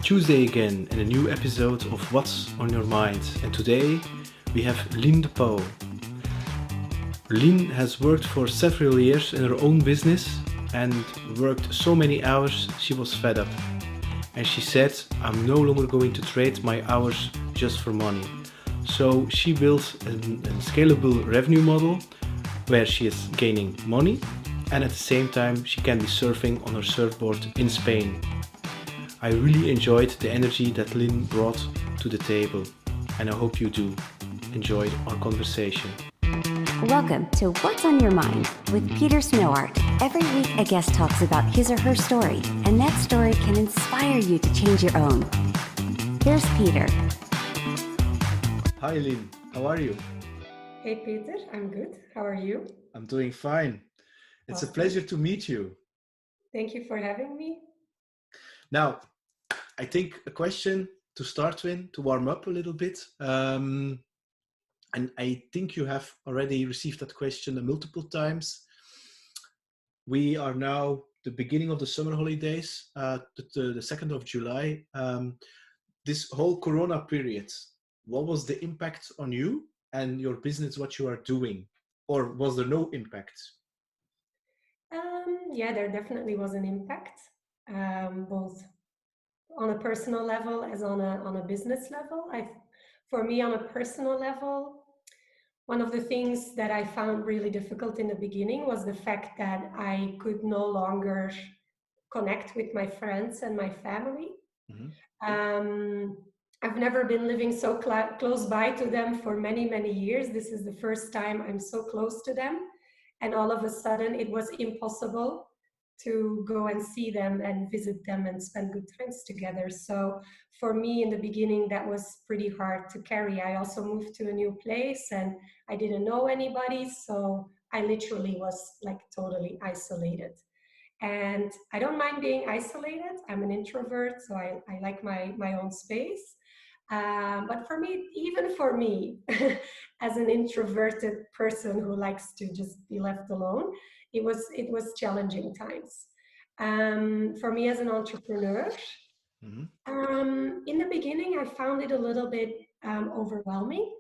Tuesday again and a new episode of What's on Your Mind. And today we have Lien de Pauw. Lien has worked for several years in her own business and worked so many hours she was fed up. And she said, I'm no longer going to trade my hours just for money. So she built a scalable revenue model where she is gaining money and at the same time she can be surfing on her surfboard in Spain. I really enjoyed the energy that Lien brought to the table, and I hope you do enjoy our conversation. Welcome to What's on Your Mind with Peter Snowart. Every week a guest talks about his or her story, and that story can inspire you to change your own. Here's Peter. Hi Lien, how are you? Hey Peter, I'm good. How are you? I'm doing fine. It's a pleasure to meet you. Thank you for having me. Now, I think a question to start with, to warm up a little bit. And I think you have already received that question multiple times. We are now the beginning of the summer holidays, the 2nd of July. This whole Corona period, what was the impact on you and your business, what you are doing? Or was there no impact? Yeah, there definitely was an impact, both on a personal level as on a business level. For me, on a personal level, one of the things that I found really difficult in the beginning was the fact that I could no longer connect with my friends and my family. Mm-hmm. I've never been living so close by to them for many, many years. This is the first time I'm so close to them. And all of a sudden, it was impossible to go and see them and visit them and spend good times together. So for me, in the beginning, that was pretty hard to carry. I also moved to a new place and I didn't know anybody. So I literally was like totally isolated. And I don't mind being isolated. I'm an introvert, so I like my own space. But for me, even for me, as an introverted person who likes to just be left alone, it was challenging times. For me as an entrepreneur, in the beginning, I found it a little bit overwhelming.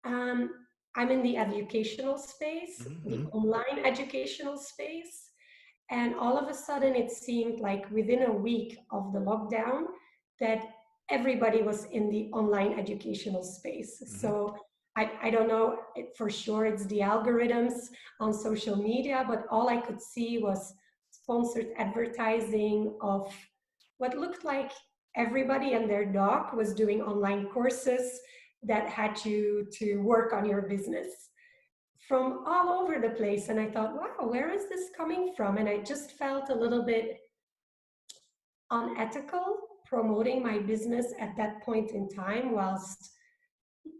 I'm in the educational space, the online educational space. And all of a sudden, it seemed like within a week of the lockdown that everybody was in the online educational space. So I don't know for sure it's the algorithms on social media, but all I could see was sponsored advertising of what looked like everybody and their dog was doing online courses that had you to work on your business from all over the place. And I thought, wow, where is this coming from? And I just felt a little bit unethical promoting my business at that point in time, whilst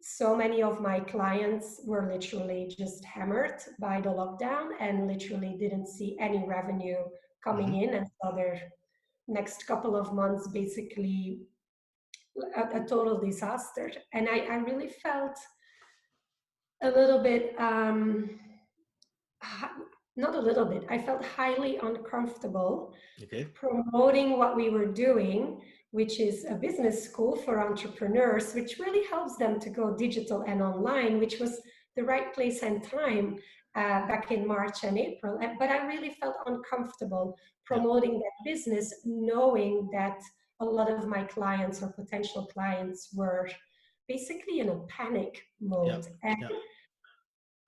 so many of my clients were literally just hammered by the lockdown and literally didn't see any revenue coming in and saw their next couple of months basically a total disaster. And I really felt a little bit not a little bit. I felt highly uncomfortable promoting what we were doing, which is a business school for entrepreneurs, which really helps them to go digital and online, which was the right place and time back in March and April. But I really felt uncomfortable promoting that business, knowing that a lot of my clients or potential clients were basically in a panic mode.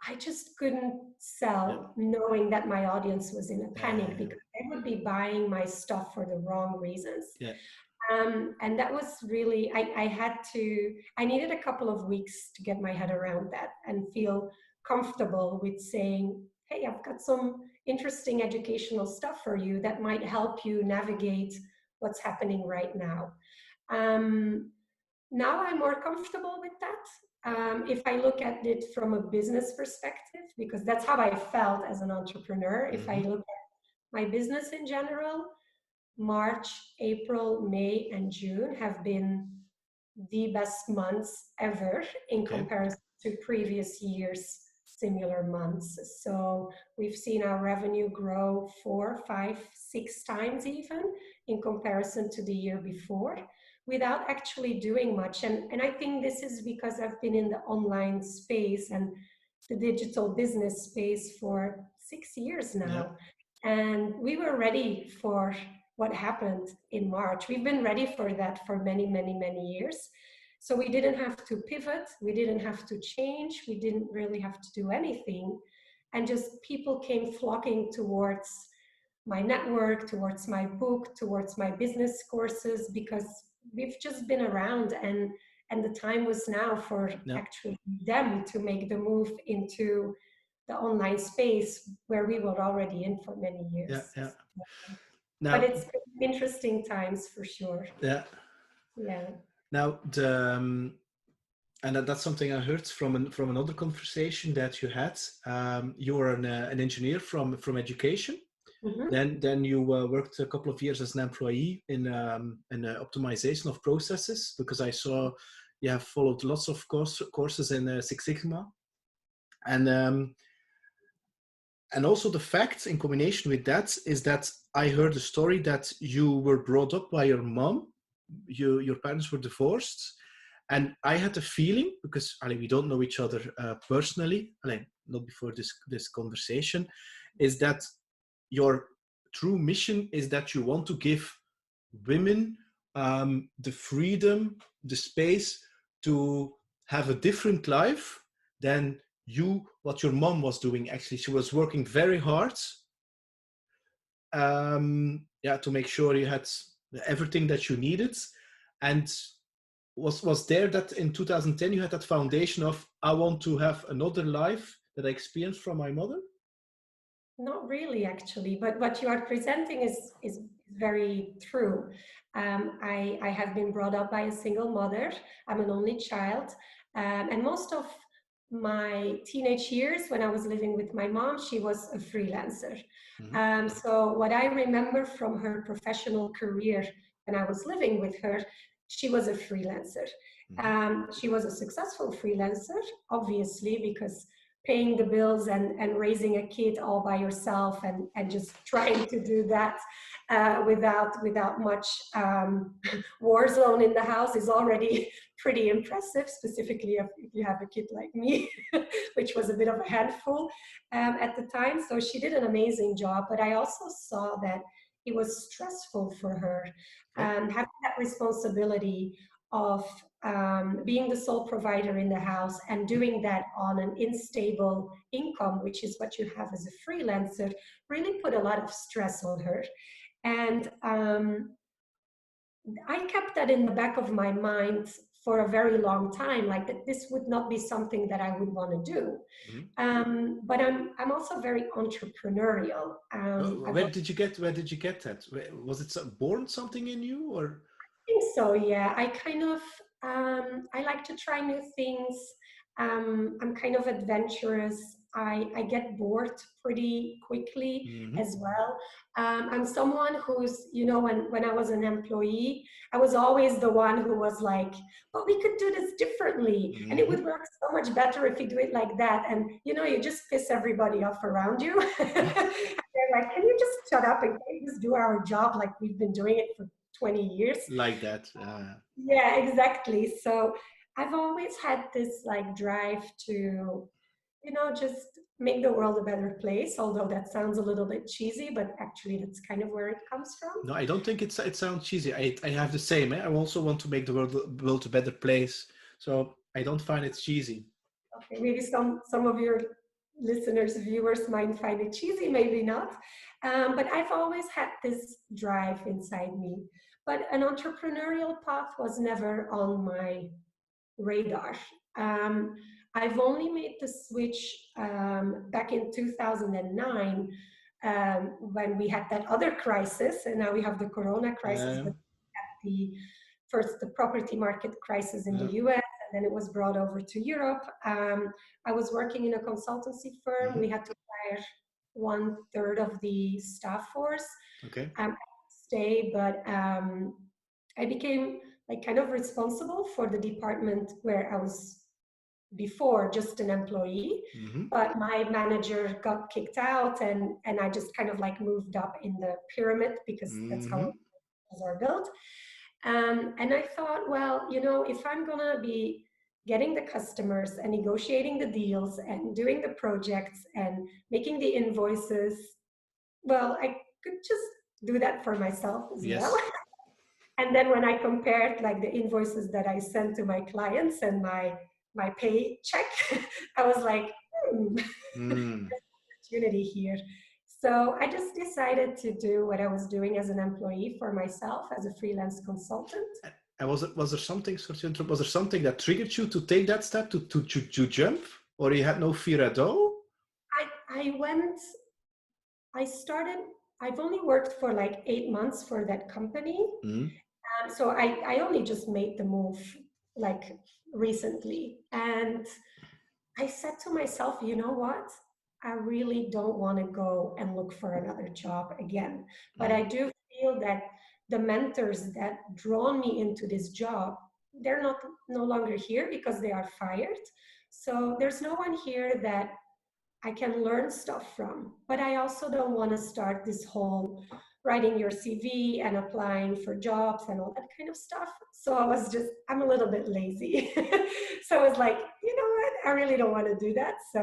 I just couldn't sell knowing that my audience was in a panic because they would be buying my stuff for the wrong reasons. And that was really, I needed a couple of weeks to get my head around that and feel comfortable with saying, hey, I've got some interesting educational stuff for you that might help you navigate what's happening right now. Now I'm more comfortable with that. If I look at it from a business perspective, because that's how I felt as an entrepreneur. If I look at my business in general, March, April, May, and June have been the best months ever in comparison to previous years similar months. So we've seen our revenue grow 4, 5, 6 times even in comparison to the year before without actually doing much. And I think this is because I've been in the online space and the digital business space for 6 years Yeah. now. And we were ready for what happened in March. We've been ready for that for many, many, many years. So we didn't have to pivot, we didn't have to change, we didn't really have to do anything. And just people came flocking towards my network, towards my book, towards my business courses, because we've just been around, and the time was now for Yeah. actually them to make the move into the online space where we were already in for many Yeah. years. Yeah. But Now, it's been interesting times for sure. yeah. Yeah. Now and that's something I heard from another conversation that you had. You were an engineer from education. Mm-hmm. Then you worked a couple of years as an employee in optimization of processes, because I saw you have followed lots of courses in Six Sigma, and also the fact in combination with that is that I heard a story that you were brought up by your mom. Your parents were divorced, and I had a feeling, because we don't know each other personally, not before this conversation, is that your true mission is that you want to give women the freedom, the space to have a different life than what your mom was doing. Actually, she was working very hard, to make sure you had everything that you needed. And was there that in 2010 you had that foundation of, I want to have another life that I experienced from my mother? Not really, actually, but what you are presenting is very true. I have been brought up by a single mother. I'm an only child, and most of my teenage years, when I was living with my mom, she was a freelancer. Mm-hmm. So what I remember from her professional career when I was living with her, she was a freelancer. She was a successful freelancer, obviously, because paying the bills and raising a kid all by yourself and just trying to do that without much war zone in the house is already pretty impressive, specifically if you have a kid like me, which was a bit of a handful at the time. So she did an amazing job, but I also saw that it was stressful for her, having that responsibility of being the sole provider in the house and doing that on an unstable income, which is what you have as a freelancer, really put a lot of stress on her. And I kept that in the back of my mind for a very long time, like that this would not be something that I would want to do. But I'm also very entrepreneurial. Where did you get that? Was it born something in you, or? Think so, yeah. I kind of I like to try new things. I'm kind of adventurous. I get bored pretty quickly Mm-hmm. as well. I'm someone who's, when I was an employee, I was always the one who was like, but we could do this differently and it Mm-hmm. would work so much better if you do it like that. And, you just piss everybody off around you. They're like, can you just shut up and can you just do our job like we've been doing it for 20 years? Like that. Yeah, exactly. So I've always had this like drive to, just make the world a better place, although that sounds a little bit cheesy, but actually that's kind of where it comes from. No, I don't think it sounds cheesy. I have the same. I also want to make the world a better place. So I don't find it cheesy. Okay, maybe some of your listeners, viewers might find it cheesy, maybe not. But I've always had this drive inside me. But an entrepreneurial path was never on my radar. Um, I've only made the switch back in 2009 when we had that other crisis, and now we have the Corona crisis, Yeah. but the first the property market crisis in the Yeah. US, and then it was brought over to Europe. I was working in a consultancy firm. Mm-hmm. We had to hire 1/3 of the staff force. Okay. I stay, but I became like kind of responsible for the department where I was before just an employee, Mm-hmm. but my manager got kicked out, and I just kind of like moved up in the pyramid because that's how Mm-hmm. organizations are built. And I thought, well, if I'm gonna be getting the customers and negotiating the deals and doing the projects and making the invoices, well, I could just do that for myself as well. Yes. And then when I compared like the invoices that I sent to my clients and my paycheck, I was like, Mm. opportunity here. So I just decided to do what I was doing as an employee for myself as a freelance consultant. And was there something, sorry to interrupt, was there something that triggered you to take that step to jump, or you had no fear at all? I went, I started, I've only worked for like 8 months for that company. Mm. So I only just made the move like recently. And I said to myself, you know what? I really don't want to go and look for another job again. But I Mm. do feel that the mentors that drawn me into this job, they're not no longer here because they are fired. So there's no one here that I can learn stuff from. But I also don't want to start this whole writing your CV and applying for jobs and all that kind of stuff. So I'm a little bit lazy. So I was like, you know what? I really don't want to do that. So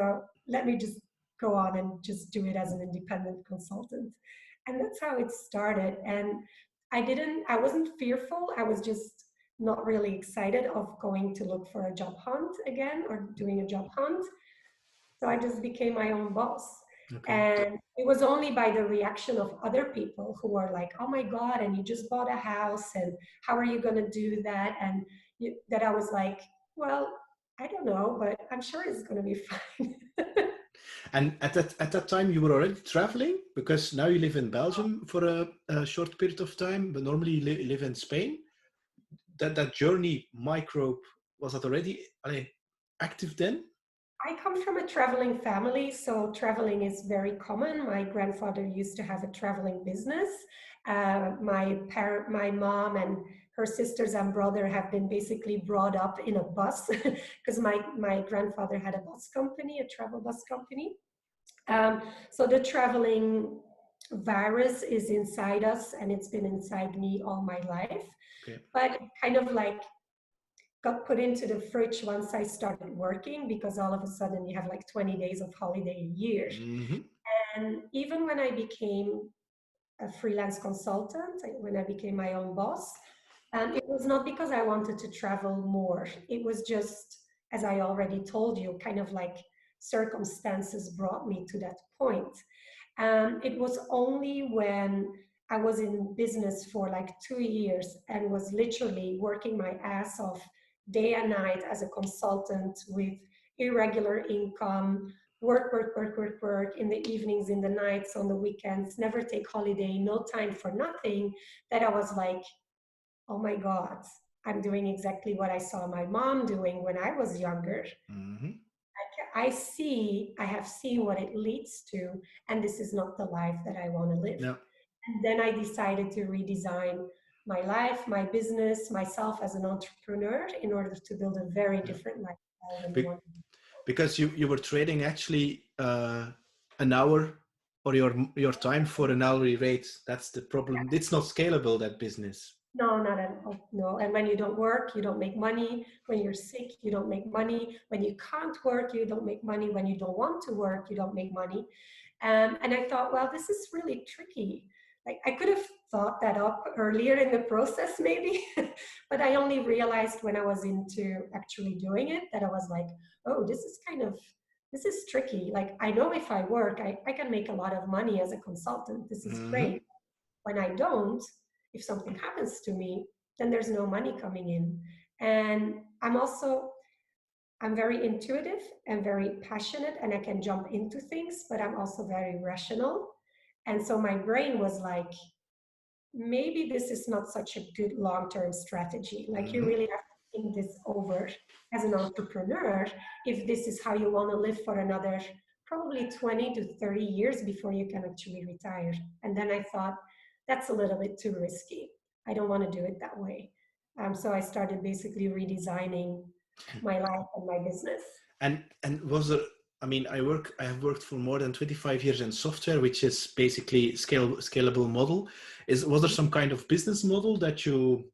let me just go on and just do it as an independent consultant. And that's how it started. And I wasn't fearful. I was just not really excited of going to look for a job hunt again or doing a job hunt. So I just became my own boss. Okay. And it was only by the reaction of other people who were like, oh my God, and you just bought a house, and how are you going to do that? And that I was like, well, I don't know, but I'm sure it's going to be fine. And at that time, you were already traveling because now you live in Belgium for a short period of time, but normally you live in Spain. That journey microbe, was that already active then? I come from a traveling family, so traveling is very common. My grandfather used to have a traveling business. My mom and her sisters and brother have been basically brought up in a bus because my grandfather had a bus company, a travel bus company. So the traveling virus is inside us, and it's been inside me all my life. Okay. But it kind of like got put into the fridge once I started working because all of a sudden you have like 20 days of holiday a year. Mm-hmm. And even when I became a freelance consultant, when I became my own boss, it was not because I wanted to travel more. It was just, as I already told you, kind of like circumstances brought me to that point. It was only when I was in business for like 2 years and was literally working my ass off day and night as a consultant with irregular income, work in the evenings, in the nights, on the weekends, never take holiday, no time for nothing, that I was like, oh my God, I'm doing exactly what I saw my mom doing when I was younger. Mm-hmm. I have seen what it leads to, and this is not the life that I want to live. No. And then I decided to redesign my life, my business, myself as an entrepreneur in order to build a very Yeah. different lifestyle than the Be- one. because you were trading actually an hour or your time for an hourly rate. That's the problem. It's not scalable, that business. No, not at all. No. And when you don't work, you don't make money. When you're sick, you don't make money. When you can't work, you don't make money. When you don't want to work, you don't make money. And I thought, well, this is really tricky. Like I could have thought that up earlier in the process, maybe, but I only realized when I was into actually doing it that I was like, oh, this is tricky. Like I know if I work, I can make a lot of money as a consultant. This is Mm-hmm. great. When I don't, if something happens to me, then there's no money coming in. And I'm very intuitive and very passionate, and I can jump into things, but I'm also very rational. And so my brain was like, maybe this is not such a good long-term strategy. Like you Mm-hmm. really have to think this over as an entrepreneur, if this is how you want to live for another probably 20 to 30 years before you can actually retire. And then I thought, that's a little bit too risky. I don't want to do it that way. So I started basically redesigning my life and my business. And was there? I mean, I have worked for more than 25 years in software, which is basically scalable model. Was there some kind of business model that you,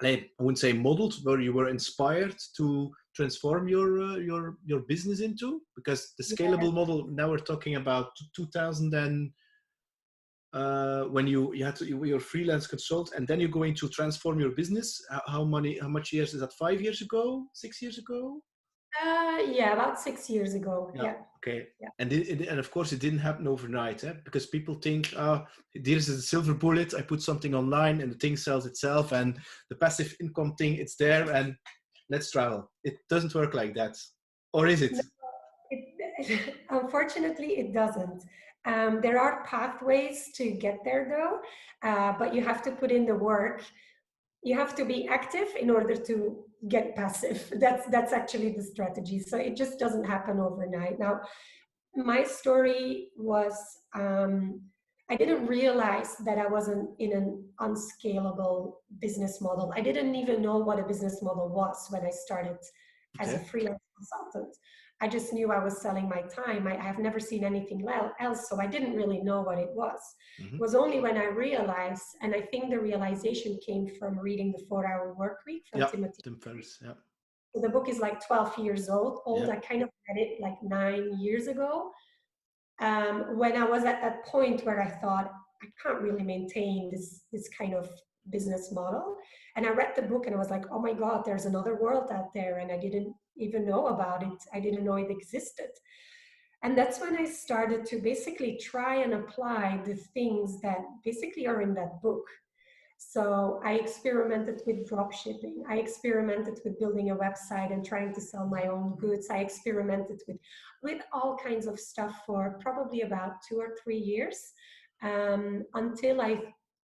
I wouldn't say modeled, where you were inspired to transform your business into? Because the Yeah. scalable model, now we're talking about 2000 and when you had to, you were a freelance consultant, and then you're going to transform your business. How much years is that? 5 years ago? 6 years ago? Yeah, about 6 years ago. Yeah. Yeah. Okay. Yeah. And of course, it didn't happen overnight, because people think, there's a silver bullet. I put something online, and the thing sells itself, and the passive income thing, it's there, and let's travel. It doesn't work like that, or is it? No, unfortunately, it doesn't. There are pathways to get there, though, but you have to put in the work. You have to be active in order to get passive. That's actually the strategy. So it just doesn't happen overnight. Now, my story was, I didn't realize that I wasn't in an unscalable business model. I didn't even know what a business model was when I started as a Okay. freelance consultant. I just knew I was selling my time. I have never seen anything else, so I didn't really know what it was. It Mm-hmm. was only when I realized, and I think the realization came from reading The 4 Hour Work Week from Yeah. Timothy. Tim Ferriss. Yeah. So the book is like 12 years old. Yeah. I kind of read it like 9 years ago, when I was at that point where I thought I can't really maintain this kind of business model. And I read the book and I was like, oh my God, there's another world out there, and I didn't even know about it. I didn't know it existed. And that's when I started to basically try and apply the things that basically are in that book. So I experimented with drop shipping. I experimented with building a website and trying to sell my own goods. I experimented with all kinds of stuff for probably about 2 or 3 years, until I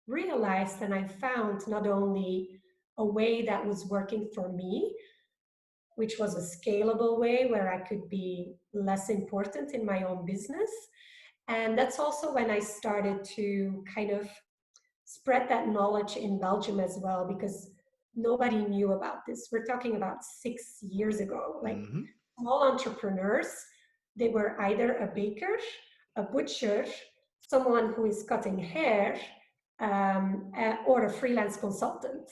realized and I found not only a way that was working for me, which was a scalable way where I could be less important in my own business. And that's also when I started to kind of spread that knowledge in Belgium as well, because nobody knew about this. We're talking about 6 years ago. Like, Mm-hmm. small entrepreneurs, they were either a baker, a butcher, someone who is cutting hair, or a freelance consultant.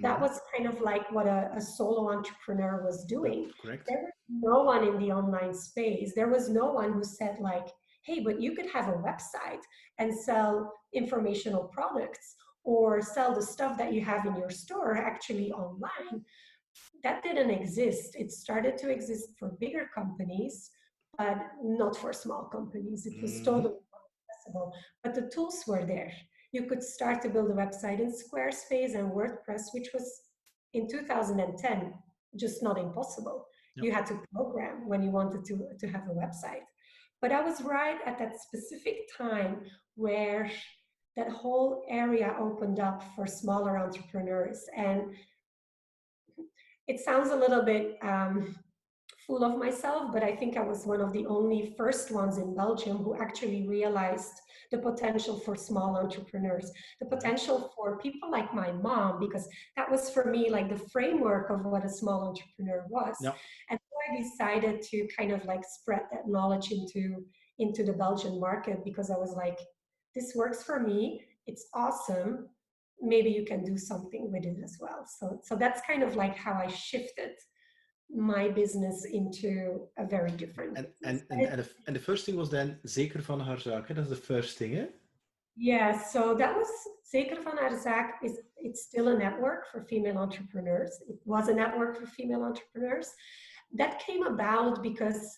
That Mm-hmm. was kind of like what a solo entrepreneur was Yeah. doing. Correct. There was no one in the online space. There was no one who said like, hey, but you could have a website and sell informational products, or sell the stuff that you have in your store actually online. That didn't exist. It started to exist for bigger companies, but not for small companies. It was Mm-hmm. totally accessible, but the tools were there. You could start to build a website in Squarespace and WordPress, which was in 2010 just not impossible. Yeah. You had to program when you wanted to have a website. But I was right at that specific time where that whole area opened up for smaller entrepreneurs. And it sounds a little bit full of myself, but I think I was one of the only first ones in Belgium who actually realized the potential for small entrepreneurs, the Mm-hmm. potential for people like my mom, because that was for me like the framework of what a small entrepreneur was. Yeah. And so I decided to kind of like spread that knowledge into the Belgian market, because I was like, this works for me. It's awesome. Maybe you can do something with it as well. So that's kind of like how I shifted my business into a very different And business. and and and the, and the first thing was then zeker van haar zaak. Hè? That's the first thing, eh? Yeah, so that was Zeker van haar zaak. It's still a network for female entrepreneurs. It was a network for female entrepreneurs. That came about because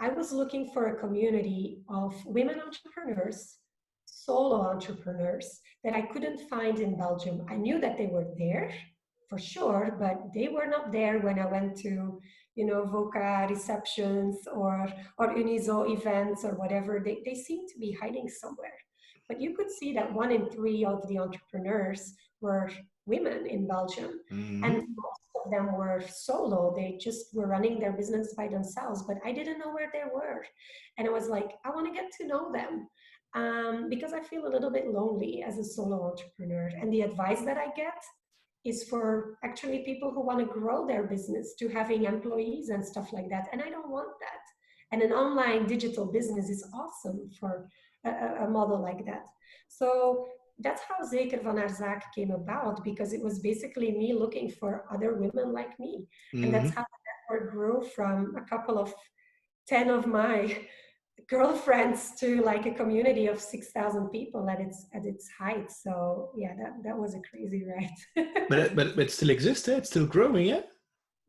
I was looking for a community of women entrepreneurs, solo entrepreneurs that I couldn't find in Belgium. I knew that they were there for sure, but they were not there when I went to, VOCA receptions or Unizo events or whatever. They seemed to be hiding somewhere. But you could see that 1 in 3 of the entrepreneurs were women in Belgium. And Mm-hmm. most of them were solo. They just were running their business by themselves, but I didn't know where they were. And I was like, I want to get to know them, because I feel a little bit lonely as a solo entrepreneur. And the advice that I get is for actually people who want to grow their business, to having employees and stuff like that. And I don't want that. And an online digital business is awesome for a model like that. So that's how Zeker van haar zaak came about, because it was basically me looking for other women like me. And that's how the network grew from a couple of 10 of my girlfriends to like a community of 6,000 people at its height. So yeah, that was a crazy ride. But it still exists, eh? It's still growing, yeah?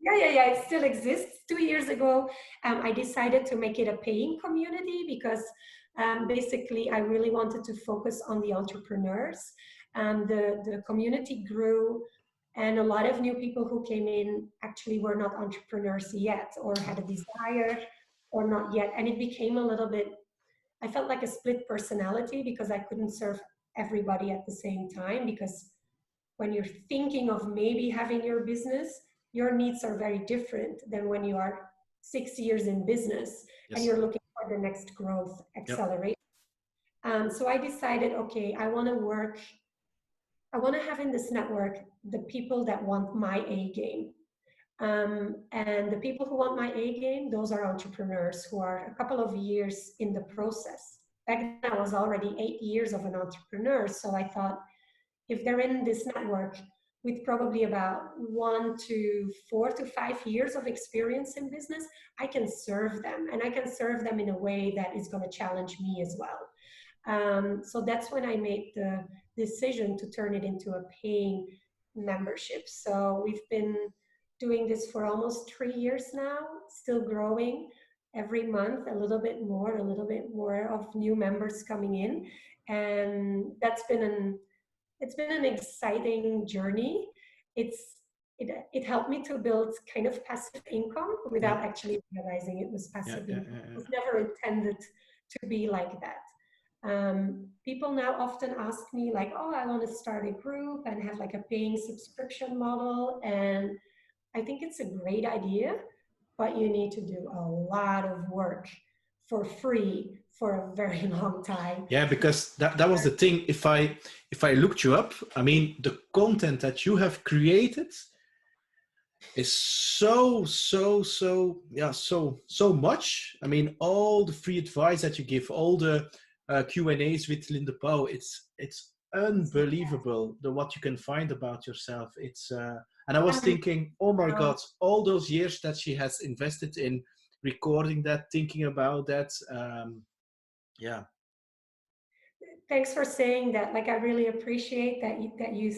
Yeah. It still exists. 2 years ago, I decided to make it a paying community because basically I really wanted to focus on the entrepreneurs. The community grew, and a lot of new people who came in actually were not entrepreneurs yet, or had a desire, or not yet. And it became a little bit, I felt like a split personality because I couldn't serve everybody at the same time, because when you're thinking of maybe having your business, your needs are very different than when you are 6 years in business and Yes. you're looking for the next growth accelerate. So I decided, okay, I want to have in this network the people that want my A game. And the people who want my A game, those are entrepreneurs who are a couple of years in the process. Back then I was already 8 years of an entrepreneur. So I thought, if they're in this network with probably about 1 to 4 to 5 years of experience in business, I can serve them, and I can serve them in a way that is going to challenge me as well. So that's when I made the decision to turn it into a paying membership. So we've been doing this for almost 3 years now, still growing every month, a little bit more of new members coming in. And it's been an exciting journey. It helped me to build kind of passive income without actually realizing it was passive income. It was never intended to be like that. People now often ask me like, oh, I want to start a group and have like a paying subscription model. And I think it's a great idea, but you need to do a lot of work for free for a very long time. Yeah, because that was the thing. If I looked you up, I mean, the content that you have created is so much. I mean, all the free advice that you give, all the Q&As with Linda Pauw, it's unbelievable what you can find about yourself. It's and I was thinking, oh my God, all those years that she has invested in recording that, thinking about that. Yeah. Thanks for saying that. Like, I really appreciate that you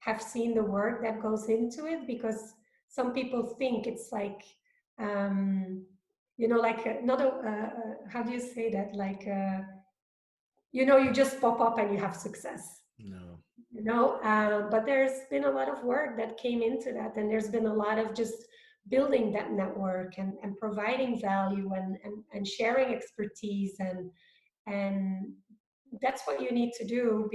have seen the work that goes into it, because some people think it's like, like not a, how do you say that? Like, you just pop up and you have success. No. But there's been a lot of work that came into that, and there's been a lot of just building that network and providing value and sharing expertise, and that's what you need to do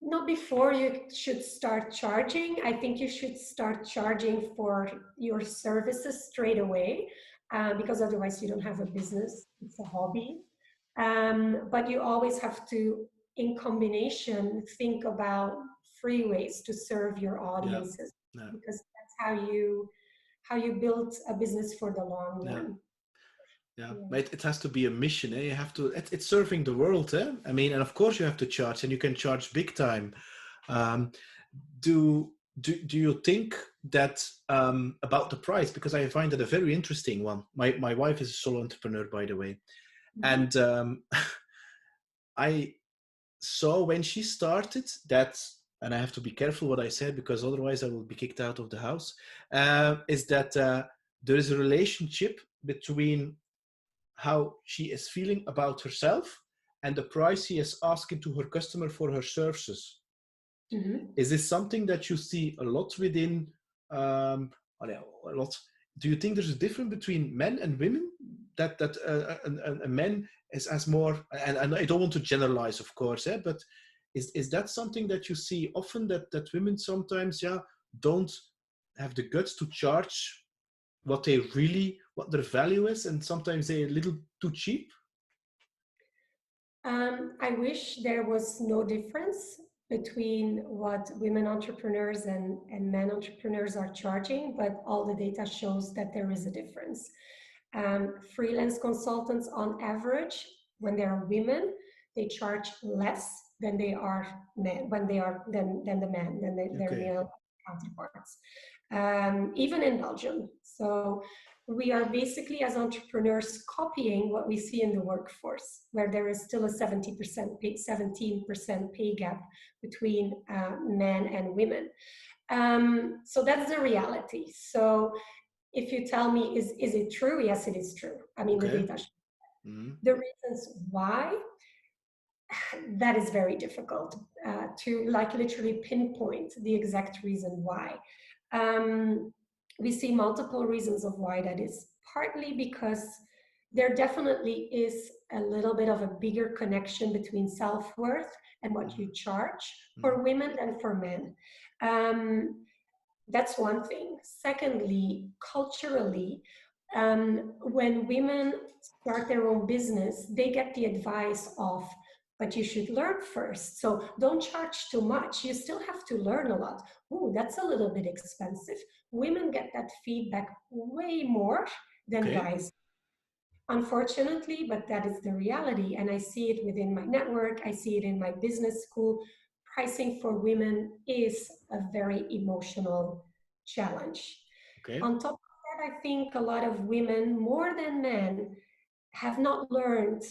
not before you should start charging. I think you should start charging for your services straight away, because otherwise you don't have a business, it's a hobby. But you always have to, in combination, think about free ways to serve your audiences, because that's how you build a business for the long run. Yeah, but it has to be a mission. You have to. It's serving the world. I mean, and of course you have to charge, and you can charge big time. Do you think that about the price? Because I find that a very interesting one. My wife is a solo entrepreneur, by the way, and I saw when she started that, and I have to be careful what I said because otherwise I will be kicked out of the house. Is that there is a relationship between how she is feeling about herself and the price she is asking to her customer for her services. Is this something that you see a lot within a lot? Do you think there's a difference between men and women, that a man is more, and I don't want to generalize, of course, but is that something that you see often, that women sometimes don't have the guts to charge what their value is, and sometimes they're a little too cheap? I wish there was no difference between what women entrepreneurs and men entrepreneurs are charging, but all the data shows that there is a difference. Freelance consultants on average, when they are women, they charge less than they are men, when they are than the men, than their Okay. male counterparts, even in Belgium. So we are basically, as entrepreneurs, copying what we see in the workforce, where there is still a 17% pay gap between men and women. So that's the reality. So if you tell me, is it true? Yes, it is true. I mean, the Okay. data. Mm-hmm. The reasons why, that is very difficult to like literally pinpoint the exact reason why. Um, we see multiple reasons of why that is. Partly because there definitely is a little bit of a bigger connection between self-worth and what you charge Mm-hmm. for women than for men. That's one thing. Secondly, culturally, when women start their own business, they get the advice of, but you should learn first. So don't charge too much. You still have to learn a lot. Oh, that's a little bit expensive. Women get that feedback way more than Okay. guys, unfortunately, but that is the reality. And I see it within my network, I see it in my business school. Pricing for women is a very emotional challenge. Okay. On top of that, I think a lot of women, more than men, have not learned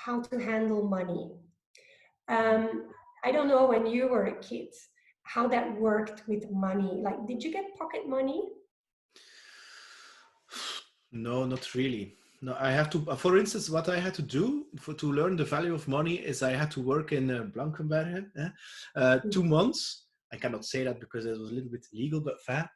how to handle money. Mm. Um, I don't know when you were a kid how that worked with money. Like, did you get pocket money? No, not really. No, I have to. For instance, what I had to do to learn the value of money is I had to work in Blankenberge, 2 months. I cannot say that because it was a little bit illegal, but fair,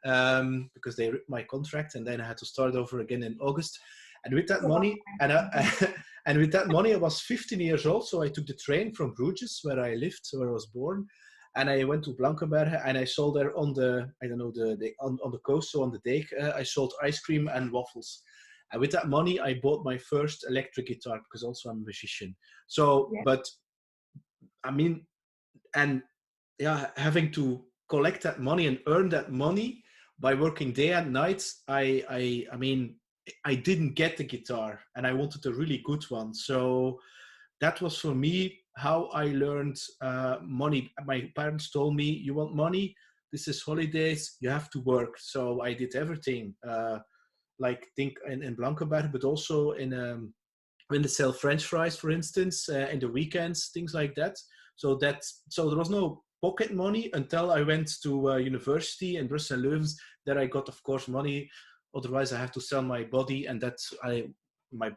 because they ripped my contract, and then I had to start over again in August. And with that money, and with that money, I was 15 years old, so I took the train from Bruges, where I lived, where I was born, and I went to Blankenberge, and I sold there on the, I don't know, on the coast, so on the Dijk, I sold ice cream and waffles. And with that money, I bought my first electric guitar because also I'm a musician. So, Yeah. but I mean, and yeah, having to collect that money and earn that money by working day and night, I mean, I didn't get the guitar, and I wanted a really good one. So that was for me how I learned money. My parents told me, "You want money? This is holidays. You have to work." So I did everything. Like think in Blankenberg, but also in when they sell French fries, for instance, in the weekends, things like that. So there was no pocket money until I went to university in Brussels and Leuven. There I got, of course, money. Otherwise, I have to sell my body, and that's my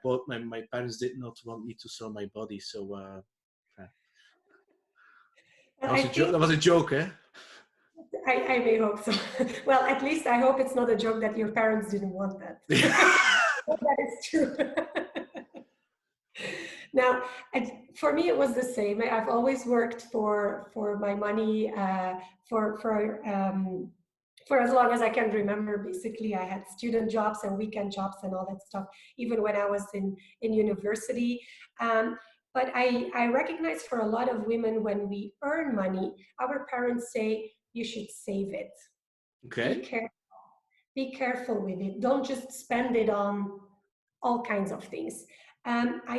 parents did not want me to sell my body. So But that was I a joke. think That was a joke, eh? I may hope so. Well, at least I hope it's not a joke that your parents didn't want that. That is true. Now, for me, it was the same. I've always worked for my money for for as long as I can remember. Basically, I had student jobs and weekend jobs and all that stuff, even when I was in university. Um, but I recognize for a lot of women, when we earn money, our parents say you should save it. Be Okay. careful. Be careful with it. Don't just spend it on all kinds of things. I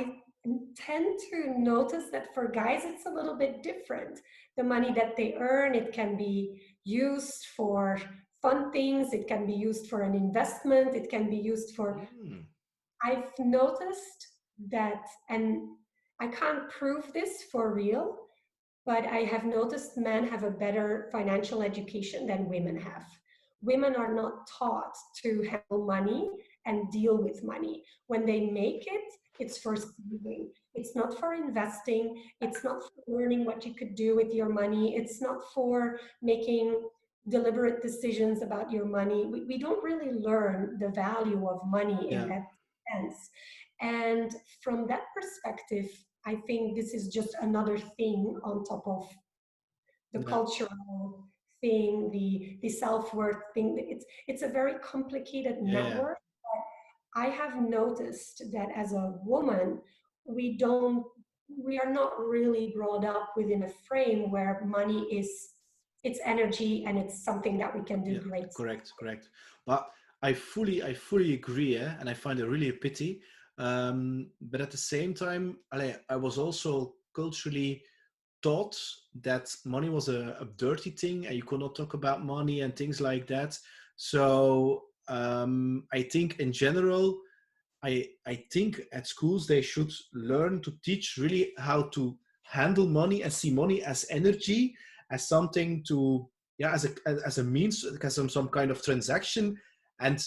tend to notice that for guys, it's a little bit different. The money that they earn, it can be used for fun things, it can be used for an investment, it can be used for. Mm. I've noticed that, and I can't prove this for real, but I have noticed men have a better financial education than women have. Women are not taught to handle money and deal with money. When they make it, it's for saving. It's not for investing. It's not for learning what you could do with your money. It's not for making deliberate decisions about your money. We don't really learn the value of money in Yeah. that sense. And from that perspective, I think this is just another thing on top of the Yeah. cultural thing, the self-worth thing. It's a very complicated Yeah. network. I have noticed that as a woman, we don't we are not really brought up within a frame where money is, it's energy and it's something that we can do Yeah, great. correct. But I fully agree, and I find it really a pity. But at the same time, I was also culturally taught that money was a dirty thing and you could not talk about money and things like that. So I think in general, I think at schools they should learn to teach really how to handle money and see money as energy, as something to, yeah, as a means, as some kind of transaction, and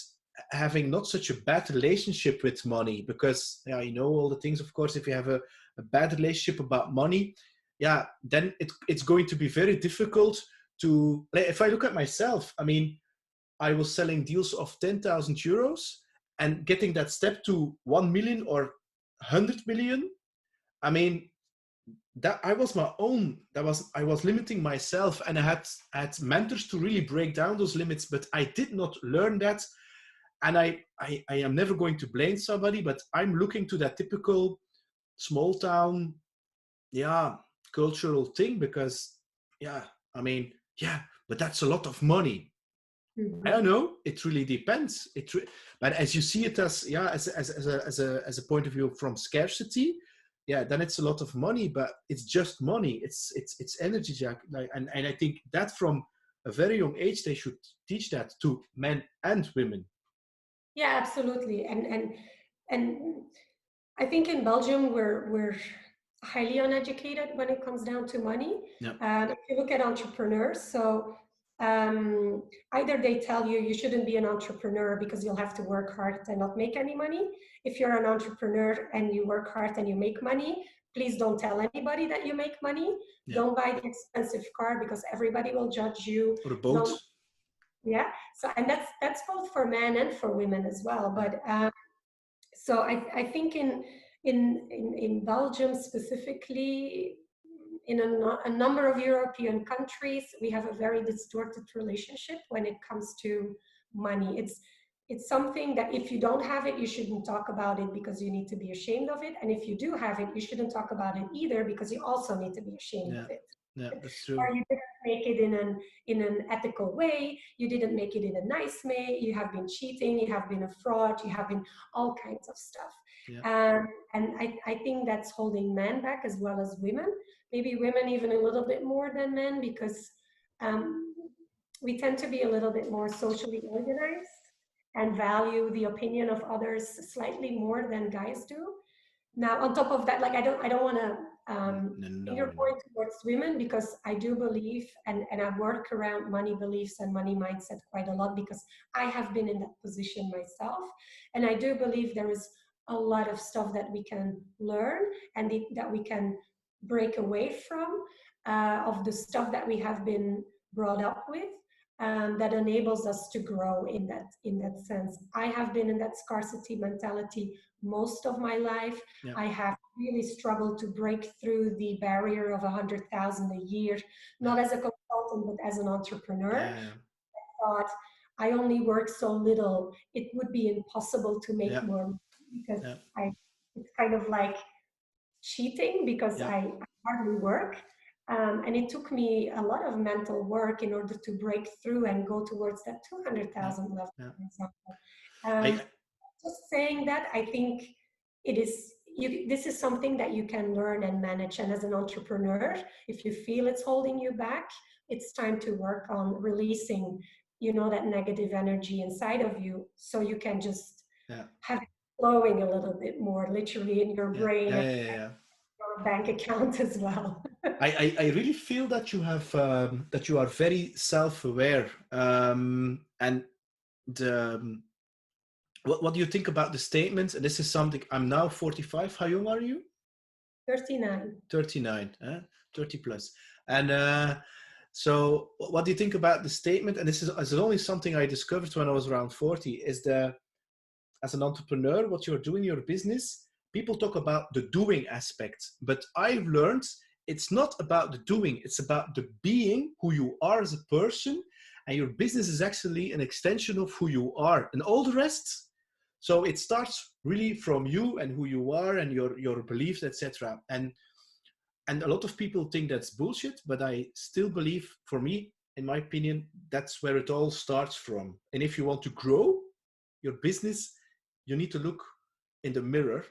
having not such a bad relationship with money. Because yeah, you know all the things, of course, if you have a bad relationship about money, yeah, then it's going to be very difficult to, if I look at myself, I mean, I was selling deals of 10,000 euros and getting that step to 1 million or 100 million. I mean, that I was my own, I was limiting myself, and I had mentors to really break down those limits, but I did not learn that. And I am never going to blame somebody, but I'm looking to that typical small town, yeah, cultural thing, because yeah, I mean, yeah, but that's a lot of money. I don't Mhm. know. It really depends. But as you see it as, yeah, as a point of view from scarcity, yeah, then it's a lot of money. But it's just money. It's energy, Jack. And I think that from a very young age they should teach that to men and women. Yeah, absolutely. And I think in Belgium we're highly uneducated when it comes down to money. Yeah, If you look at entrepreneurs, so either they tell you you shouldn't be an entrepreneur because you'll have to work hard and not make any money. If you're an entrepreneur and you work hard and you make money, please don't tell anybody that you make money. yeah. Don't buy the expensive car because everybody will judge you. Or a boat. Don't, yeah. So and that's both for men and for women as well. Yeah, But so I think in Belgium specifically, in a number of European countries, we have a very distorted relationship when it comes to money. It's something that if you don't have it, you shouldn't talk about it because you need to be ashamed of it. And if you do have it, you shouldn't talk about it either because you also need to be ashamed of yeah, it. yeah. That's Or true. you didn't make it in an ethical way, you didn't make it in a nice way, you have been cheating, you have been a fraud, you have been all kinds of stuff. Yeah, And I think that's holding men back as well as women, maybe women even a little bit more than men, because um, we tend to be a little bit more socially organized and value the opinion of others slightly more than guys do. Now, on top of that, like I don't want to no, finger point towards women, because I do believe, and I work around money beliefs and money mindset quite a lot because I have been in that position myself, and I do believe there is a lot of stuff that we can learn and that we can break away from, of the stuff that we have been brought up with. That enables us to grow in that sense. I have been in that scarcity mentality most of my life. yeah, I have really struggled to break through the barrier of 100,000 a year, yeah, not as a consultant, but as an entrepreneur. yeah, Thought I only work so little, it would be impossible to make yeah, more money because yeah, it's kind of like cheating because yeah, I hardly work. And it took me a lot of mental work in order to break through and go towards that yeah, 200,000 level, yeah. for example. I Just saying that, I think it is this is something that you can learn and manage. And as an entrepreneur, if you feel it's holding you back, it's time to work on releasing, that negative energy inside of you, so you can just yeah, have it flowing a little bit more, literally in your yeah, brain yeah, and yeah, yeah. your bank account as well. I really feel that you have that you are very self-aware, and the what do you think about the statement? And this is something, I'm now 45. How young are you? 39. 39, 30 plus. And so what do you think about the statement? And this is only something I discovered when I was around 40, is that as an entrepreneur, what you're doing in your business, people talk about the doing aspect. But I've learned it's not about the doing, it's about the being, who you are as a person. And your business is actually an extension of who you are. And all the rest, so it starts really from you and who you are and your beliefs, etc. And and a lot of people think that's bullshit, but I still believe, for me, in my opinion, that's where it all starts from. And if you want to grow your business, you need to look in the mirror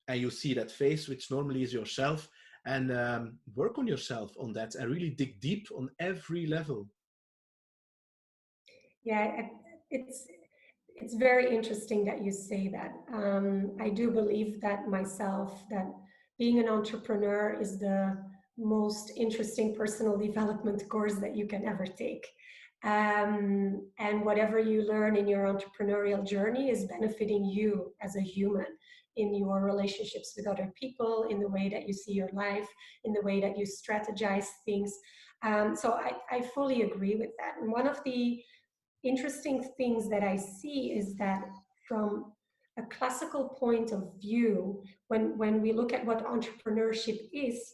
and you see that face, which normally is yourself, and work on yourself on that and really dig deep on every level. Yeah, it's very interesting that you say that. I do believe that myself, that being an entrepreneur is the most interesting personal development course that you can ever take. And whatever you learn in your entrepreneurial journey is benefiting you as a human in your relationships with other people, in the way that you see your life, in the way that you strategize things. So I fully agree with that. And one of the interesting things that I see is that from a classical point of view, when we look at what entrepreneurship is,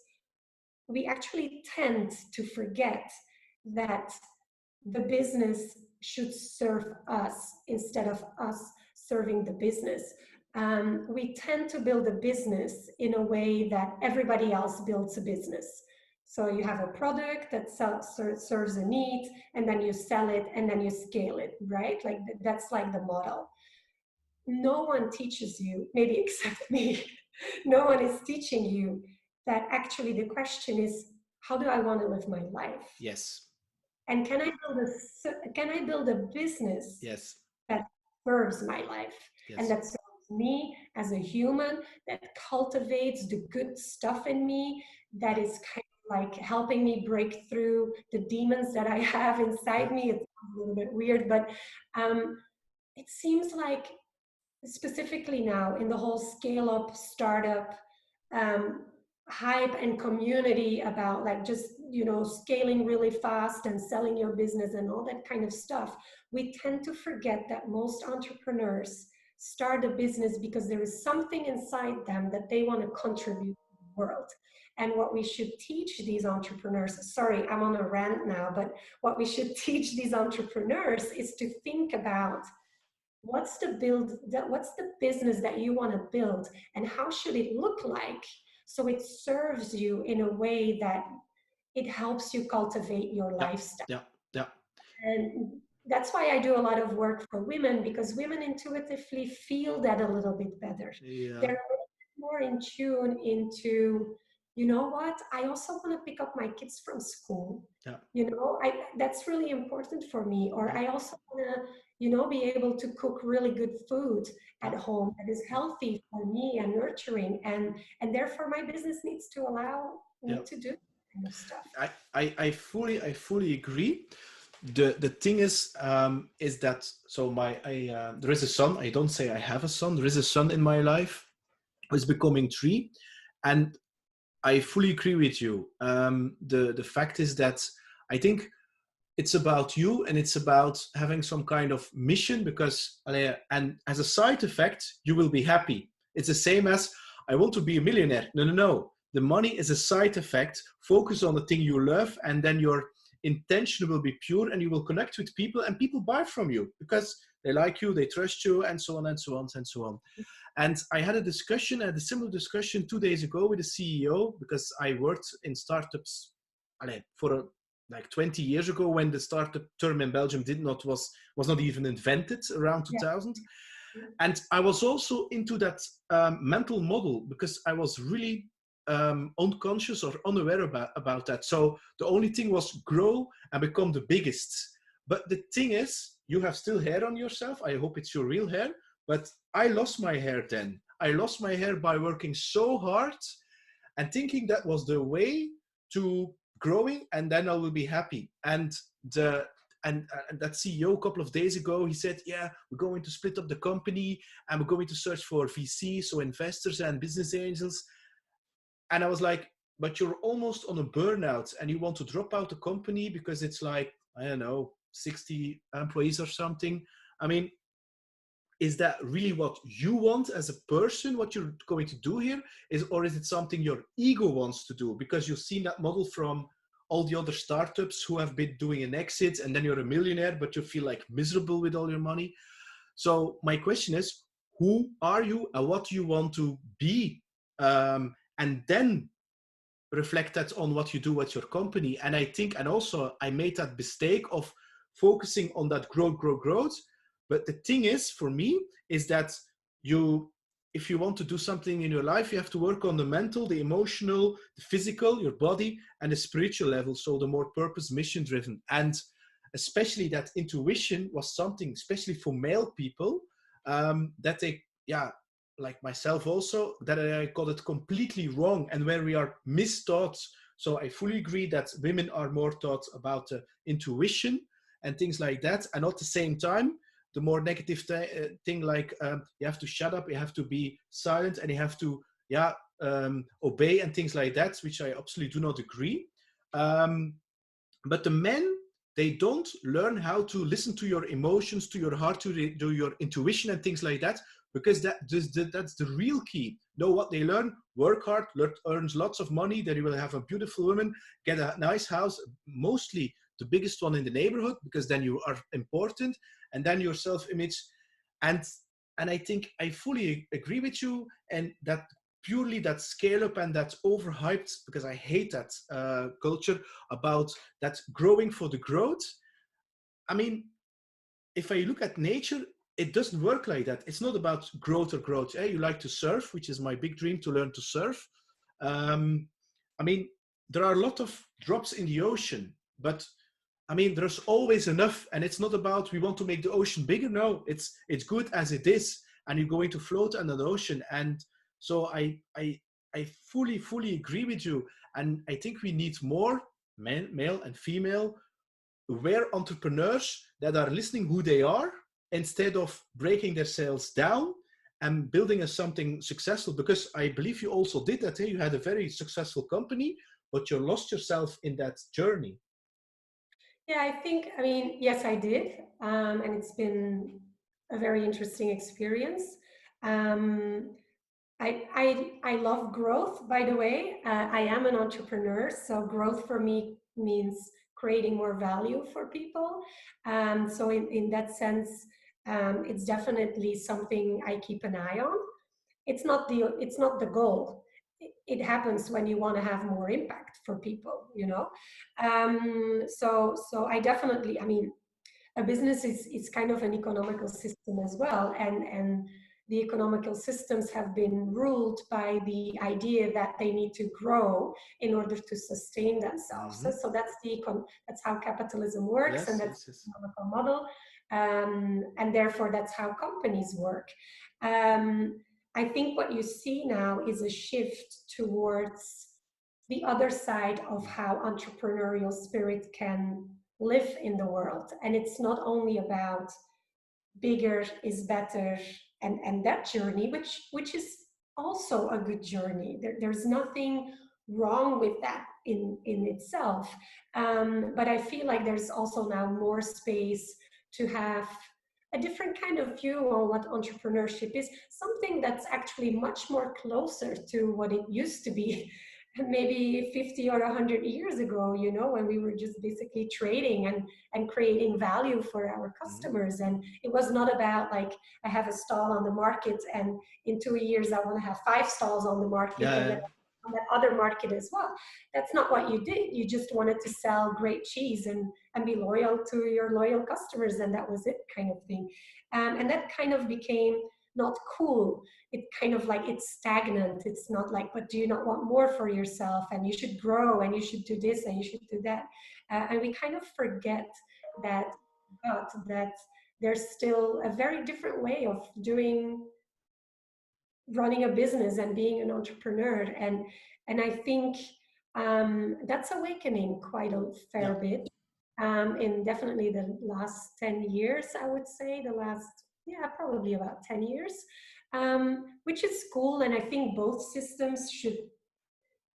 we actually tend to forget that the business should serve us instead of us serving the business. We tend to build a business in a way that everybody else builds a business. So you have a product that serves a need, and then you sell it, and then you scale it, right? Like that's like the model. No one teaches you, maybe except me, no one is teaching you that actually the question is, how do I want to live my life? Yes. And can I build a business Yes. that serves my life, Yes. and that serves me as a human, that cultivates the good stuff in me, that is kind of like helping me break through the demons that I have inside me. It's a little bit weird, but it seems like, specifically now in the whole scale up startup hype and community about like just scaling really fast and selling your business and all that kind of stuff, we tend to forget that most entrepreneurs start a business because there is something inside them that they want to contribute to the world. And what we should teach these entrepreneurs, sorry, I'm on a rant now, but what we should teach these entrepreneurs is to think about what's the business that you want to build, and how should it look like so it serves you in a way that it helps you cultivate your lifestyle. Yeah. And that's why I do a lot of work for women, because women intuitively feel that a little bit better. Yeah. They're a little bit more in tune into, you know what, I also want to pick up my kids from school. Yeah. That's really important for me. Or Yeah. I also want to, be able to cook really good food at home that is healthy for me and nurturing. And therefore my business needs to allow me to do that kind of stuff. I fully agree. The thing is that, so there is a son. I don't say I have a son. There is a son in my life who is becoming 3, and I fully agree with you. The fact is that I think it's about you, and it's about having some kind of mission, because and as a side effect you will be happy. It's the same as, I want to be a millionaire. No. The money is a side effect. Focus on the thing you love, and then your intention will be pure, and you will connect with people, and people buy from you because they like you, they trust you, and so on and so on and so on. And I had a similar discussion 2 days ago with the CEO, because I worked in startups for like 20 years ago, when the startup term in Belgium was not even invented, around 2000. Yeah. And I was also into that mental model, because I was really unconscious or unaware about that. So the only thing was grow and become the biggest. But the thing is, you have still hair on yourself. I hope it's your real hair. But I lost my hair then. I lost my hair by working so hard and thinking that was the way to growing, and then I will be happy. And that CEO a couple of days ago, he said, yeah, we're going to split up the company and we're going to search for VCs, so investors and business angels. And I was like, but you're almost on a burnout and you want to drop out the company because it's like, I don't know, 60 employees or something. I mean, is that really what you want as a person, what you're going to do here? Or is it something your ego wants to do? Because you've seen that model from all the other startups who have been doing an exit, and then you're a millionaire, but you feel like miserable with all your money. So my question is, who are you and what do you want to be? And then reflect that on what you do at your company. And I think, and also I made that mistake of focusing on that growth. But the thing is, for me, is that if you want to do something in your life, you have to work on the mental, the emotional, the physical, your body, and the spiritual level. So the more purpose, mission driven. And especially that intuition was something, especially for male people, that they, yeah, like myself also, that I got it completely wrong and where we are mistaught. So I fully agree that women are more taught about intuition and things like that. And at the same time, the more negative thing like you have to shut up, you have to be silent, and you have to, yeah, obey and things like that, which I absolutely do not agree. But the men, they don't learn how to listen to your emotions, to your heart, to your intuition and things like that, because that's the real key. Know what they learn, work hard, earns lots of money, then you will have a beautiful woman, get a nice house, mostly the biggest one in the neighborhood, because then you are important, and then your self-image. And I think I fully agree with you, and that purely that scale up and that overhyped, because I hate that culture about that growing for the growth. I mean, if I look at nature, it doesn't work like that. It's not about growth or growth. You like to surf, which is my big dream, to learn to surf. Um, I mean, there are a lot of drops in the ocean, but I mean, there's always enough, and it's not about we want to make the ocean bigger. No, it's good as it is, and you're going to float under the ocean. And so I fully agree with you, and I think we need more male and female aware entrepreneurs that are listening who they are instead of breaking themselves down and building something successful. Because I believe you also did that. You had a very successful company, but you lost yourself in that journey. Yeah, I mean, yes, I did. And it's been a very interesting experience. Um, I love growth, by the way. I am an entrepreneur, so growth for me means creating more value for people. So in that sense, it's definitely something I keep an eye on. It's not the goal. It happens when you want to have more impact for people, you know. So I definitely, I mean, a business is kind of an economical system as well, and the economical systems have been ruled by the idea that they need to grow in order to sustain themselves. Mm-hmm. So that's how capitalism works, and that's the economical model, and therefore that's how companies work. um, I think what you see now is a shift towards the other side of how entrepreneurial spirit can live in the world. And it's not only about bigger is better and that journey, which is also a good journey. There's nothing wrong with that in itself. But I feel like there's also now more space to have a different kind of view on what entrepreneurship is, something that's actually much more closer to what it used to be maybe 50 or 100 years ago, you know, when we were just basically trading and creating value for our customers. And it was not about like, I have a stall on the market and in 2 years I want to have 5 stalls on the market, and then on that other market as well. That's not what you did. You just wanted to sell great cheese and be loyal to your loyal customers, and that was it, kind of thing. And that kind of became not cool. It kind of like, it's stagnant. It's not like, but do you not want more for yourself, and you should grow, and you should do this, and you should do that. And we kind of forget that, that there's still a very different way of running a business and being an entrepreneur. And I think that's awakening quite a fair bit, in definitely the last 10 years, I would say. The last, yeah, probably about 10 years, which is cool. And I think both systems should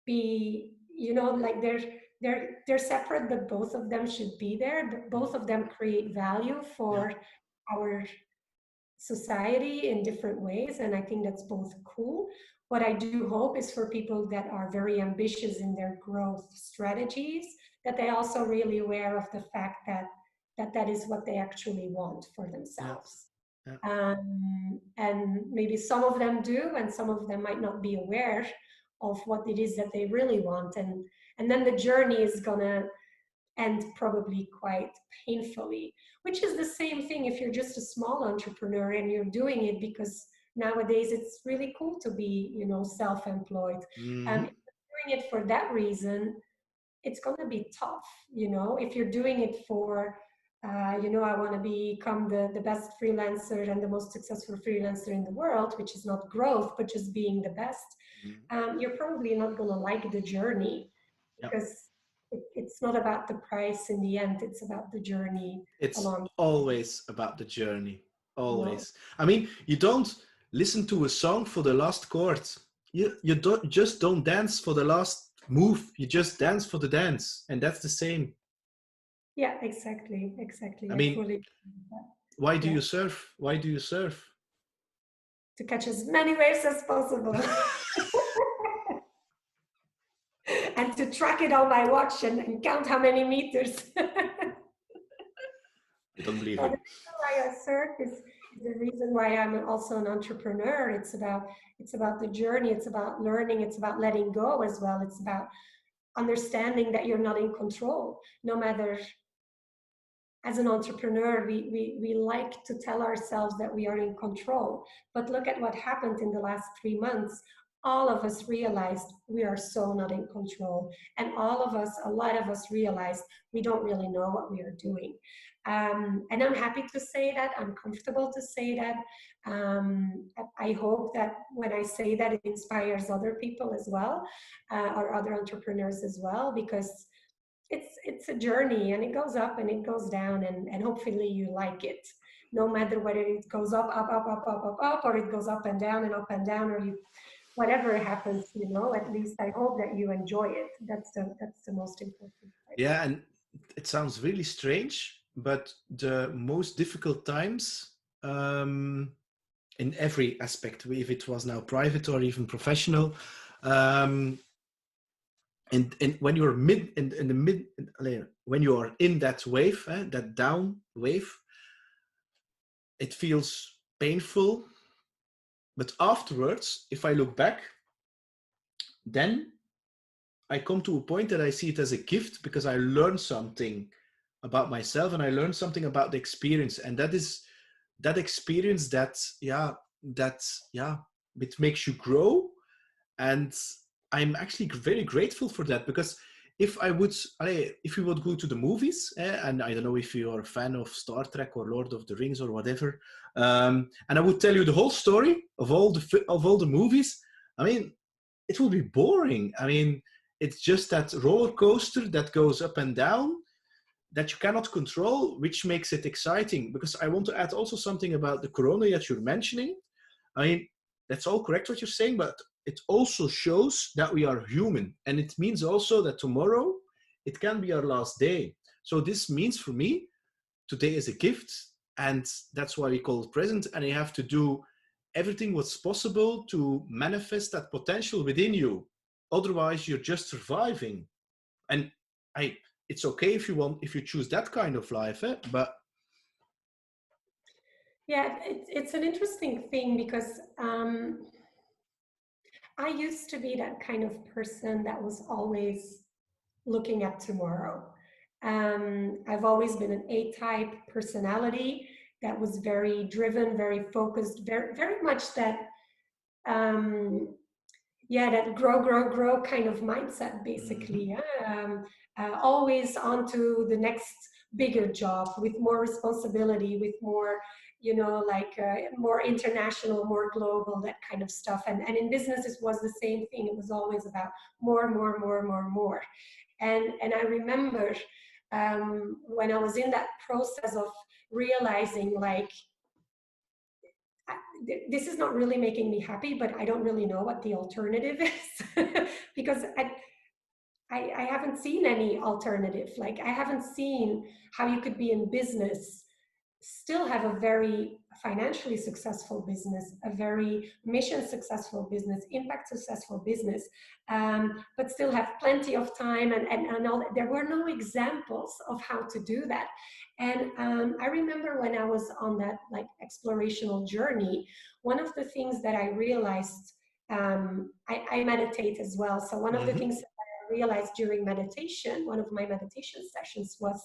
be, you know, like they're separate, but both of them should be there. But both of them create value for our society in different ways, and I think that's both cool. What I do hope is for people that are very ambitious in their growth strategies, that they also really aware of the fact that that is what they actually want for themselves. And maybe some of them do, and some of them might not be aware of what it is that they really want. And then the journey is gonna end probably quite painfully, which is the same thing if you're just a small entrepreneur and you're doing it because nowadays it's really cool to be, you know, self-employed. If you're doing it for that reason, it's going to be tough, you know. If you're doing it for you know, I want to become the best freelancer and the most successful freelancer in the world, which is not growth but just being the best, you're probably not going to like the journey, Yeah. because it's not about the price in the end, it's about the journey It's along. always about the journey. You know? Always. I mean, you don't listen to a song for the last chord. You don't just don't dance for the last move. You just dance for the dance. And that's the same. Yeah, exactly. I I mean, fully agree with that. why do Yeah, you surf? Why do you surf? to catch as many waves as possible. And to track it on my watch and count how many meters. I don't believe Well, you. the reason why I surf is the reason why I'm also an entrepreneur. It's about the journey. It's about learning. It's about letting go as well. It's about understanding that you're not in control. No matter, as an entrepreneur, we like to tell ourselves that we are in control. But look at what happened in the last 3 months. All of us realized we are so not in control. And all of us, a lot of us realized we don't really know what we are doing. And I'm happy to say that. I'm comfortable to say that. I hope that when I say that, it inspires other people as well, or other entrepreneurs as well, because it's a journey, and it goes up and it goes down, and hopefully you like it, no matter whether it goes up, or it goes up and down, or you, whatever happens, you know, at least I hope that you enjoy it. That's the most important part. Yeah, and it sounds really strange, but the most difficult times, in every aspect, if it was now private or even professional, um, and when you're in the mid, when you are in that wave, that down wave, it feels painful. But afterwards, if I look back, then I come to a point that I see it as a gift, because I learned something about myself and I learned something about the experience. And that is that experience that it makes you grow. And I'm actually very grateful for that, because if we would go to the movies, and I don't know if you're a fan of Star Trek or Lord of the Rings or whatever, and I would tell you the whole story of all the movies, I mean, it will be boring. I mean, it's just that roller coaster that goes up and down that you cannot control, which makes it exciting. Because I want to add also something about the corona that you're mentioning. I mean, that's all correct what you're saying, but it also shows that we are human. And it means also that tomorrow, it can be our last day. So this means for me, today is a gift, and that's why we call it present. And you have to do everything what's possible to manifest that potential within you. Otherwise, you're just surviving. And it's okay if you choose that kind of life, but Yeah, it's an interesting thing, because I used to be that kind of person that was always looking at tomorrow. I've always been an A-type personality that was very driven, very focused, very, very much that, that grow kind of mindset, basically. Always on to the next bigger job with more responsibility, with more, more international, more global, that kind of stuff. And in business, it was the same thing. It was always about more, more, more, more, more. And I remember when I was in that process of realizing, like, this is not really making me happy, but I don't really know what the alternative is. Because I haven't seen any alternative. Like, I haven't seen how you could be in business, still have a very financially successful business, a very mission successful business, impact successful business, but still have plenty of time and all that. There were no examples of how to do that. And I remember when I was on that, like, explorational journey, one of the things that I realized I meditate as well. So one of the Mm-hmm. things that I realized during meditation, one of my meditation sessions was,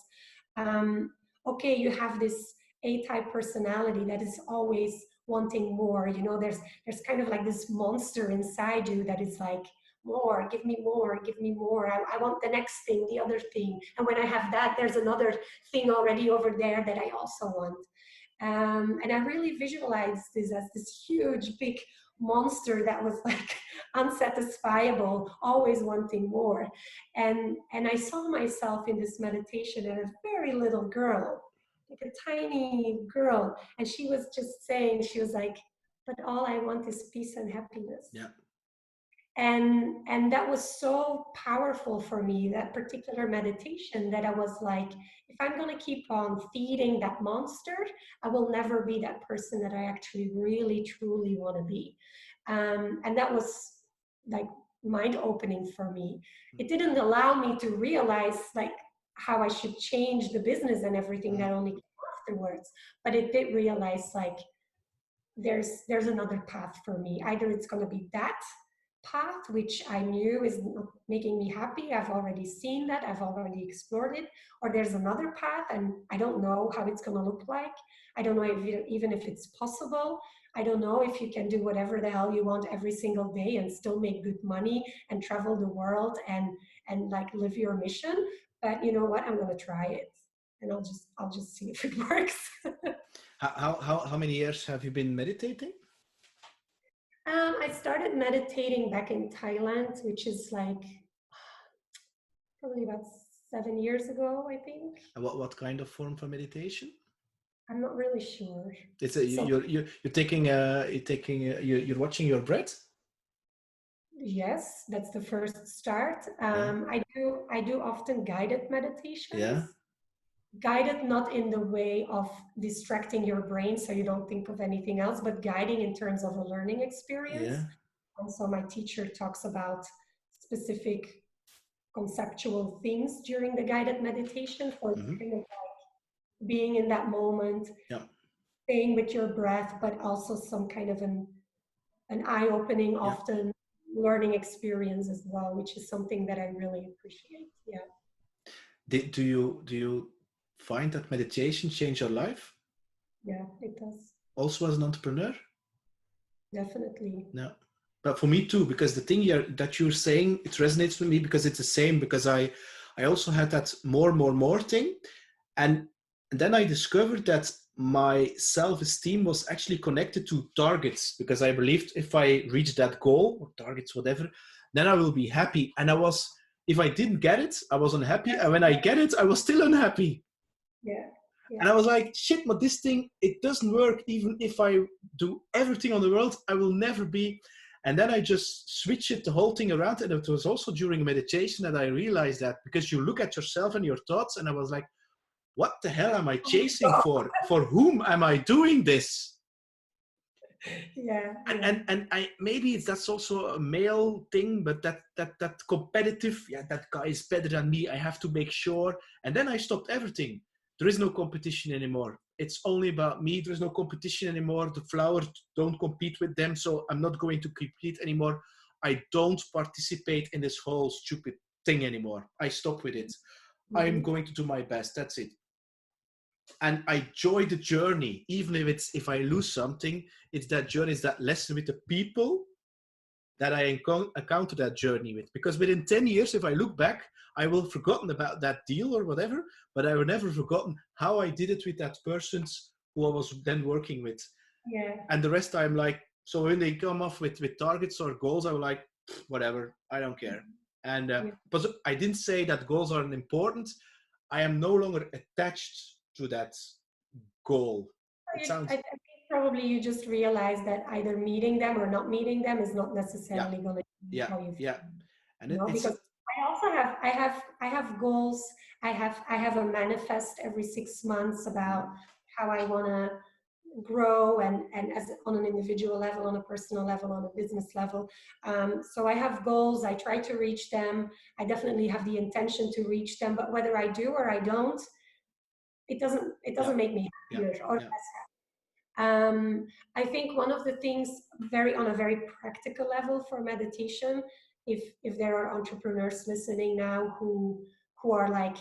um, okay, you have this A-type personality that is always wanting more. You know, there's kind of like this monster inside you that is like, more, give me more, give me more. I want the next thing, the other thing. And when I have that, there's another thing already over there that I also want. And I really visualized this as this huge, big monster that was like unsatisfiable, always wanting more. And I saw myself in this meditation as a very little girl, like a tiny girl. And she was just saying, she was like, but all I want is peace and happiness. Yeah. And that was so powerful for me, that particular meditation, that I was like, if I'm going to keep on feeding that monster, I will never be that person that I actually really truly want to be. And that was like mind opening for me. It didn't allow me to realize like how I should change the business and everything, that only came afterwards, but it did realize like there's another path for me. Either it's going to be that path, which I knew is not making me happy. I've already seen that. I've already explored it. Or there's another path, and I don't know how it's going to look like. I don't know even if it's possible. I don't know if you can do whatever the hell you want every single day and still make good money and travel the world and like live your mission. But you know what? I'm going to try it, and I'll just see if it works. How many years have you been meditating? I started meditating back in Thailand, which is like probably about 7 years ago, I think. And what kind of form for meditation? I'm not really sure. It's a, So you're taking you're watching your breath. yes, that's the first start. Yeah. I do often guided meditations. Yeah. Guided not in the way of distracting your brain so you don't think of anything else, but guiding in terms of a learning experience. Yeah. And so my teacher talks about specific conceptual things during the guided meditation for kind of being in that moment, Yeah. staying with your breath, but also some kind of an eye-opening, Yeah. often learning experience as well, which is something that I really appreciate. Yeah. Do you find that meditation changed your life? Yeah, it does. Also as an entrepreneur? Definitely. No. But for me too, because the thing that you're saying, it resonates with me because it's the same, because I also had that more thing. And then I discovered that my self-esteem was actually connected to targets, because I believed if I reach that goal or targets, whatever, then I will be happy. And if I didn't get it, I was unhappy. And when I get it, I was still unhappy. Yeah. Yeah. And I was like, shit, but this thing, it doesn't work. Even if I do everything on the world, I will never be. And then I just switched it, the whole thing around. And it was also during meditation that I realized that, because you look at yourself and your thoughts, and I was like, what the hell am I chasing for? For whom am I doing this? Yeah. And I maybe that's also a male thing, but that competitive, yeah, that guy is better than me, I have to make sure. And then I stopped everything. There is no competition anymore. It's only about me. There's no competition anymore. The flowers don't compete with them, so I'm not going to compete anymore. I don't participate in this whole stupid thing anymore. I stop with it. I'm going to do my best. That's it. And I enjoy the journey, even if I lose something. It's that journey, it's that lesson with the people that I encounter that journey with. Because within 10 years, if I look back, I will have forgotten about that deal or whatever, but I will never forgotten how I did it with that persons who I was then working with. Yeah. And the rest, I'm like, so when they come off with targets or goals, I'm like, whatever, I don't care. And but I didn't say that goals aren't important. I am no longer attached to that goal. I think probably you just realize that either meeting them or not meeting them is not necessarily going to be how you feel. And Because I also have goals. I have a manifest every 6 months about how I want to grow and as on an individual level, on a personal level, on a business level. So I have goals. I try to reach them. I definitely have the intention to reach them, but whether I do or I don't, it doesn't make me happier or less I think one of the things on a very practical level for meditation, if there are entrepreneurs listening now who are like,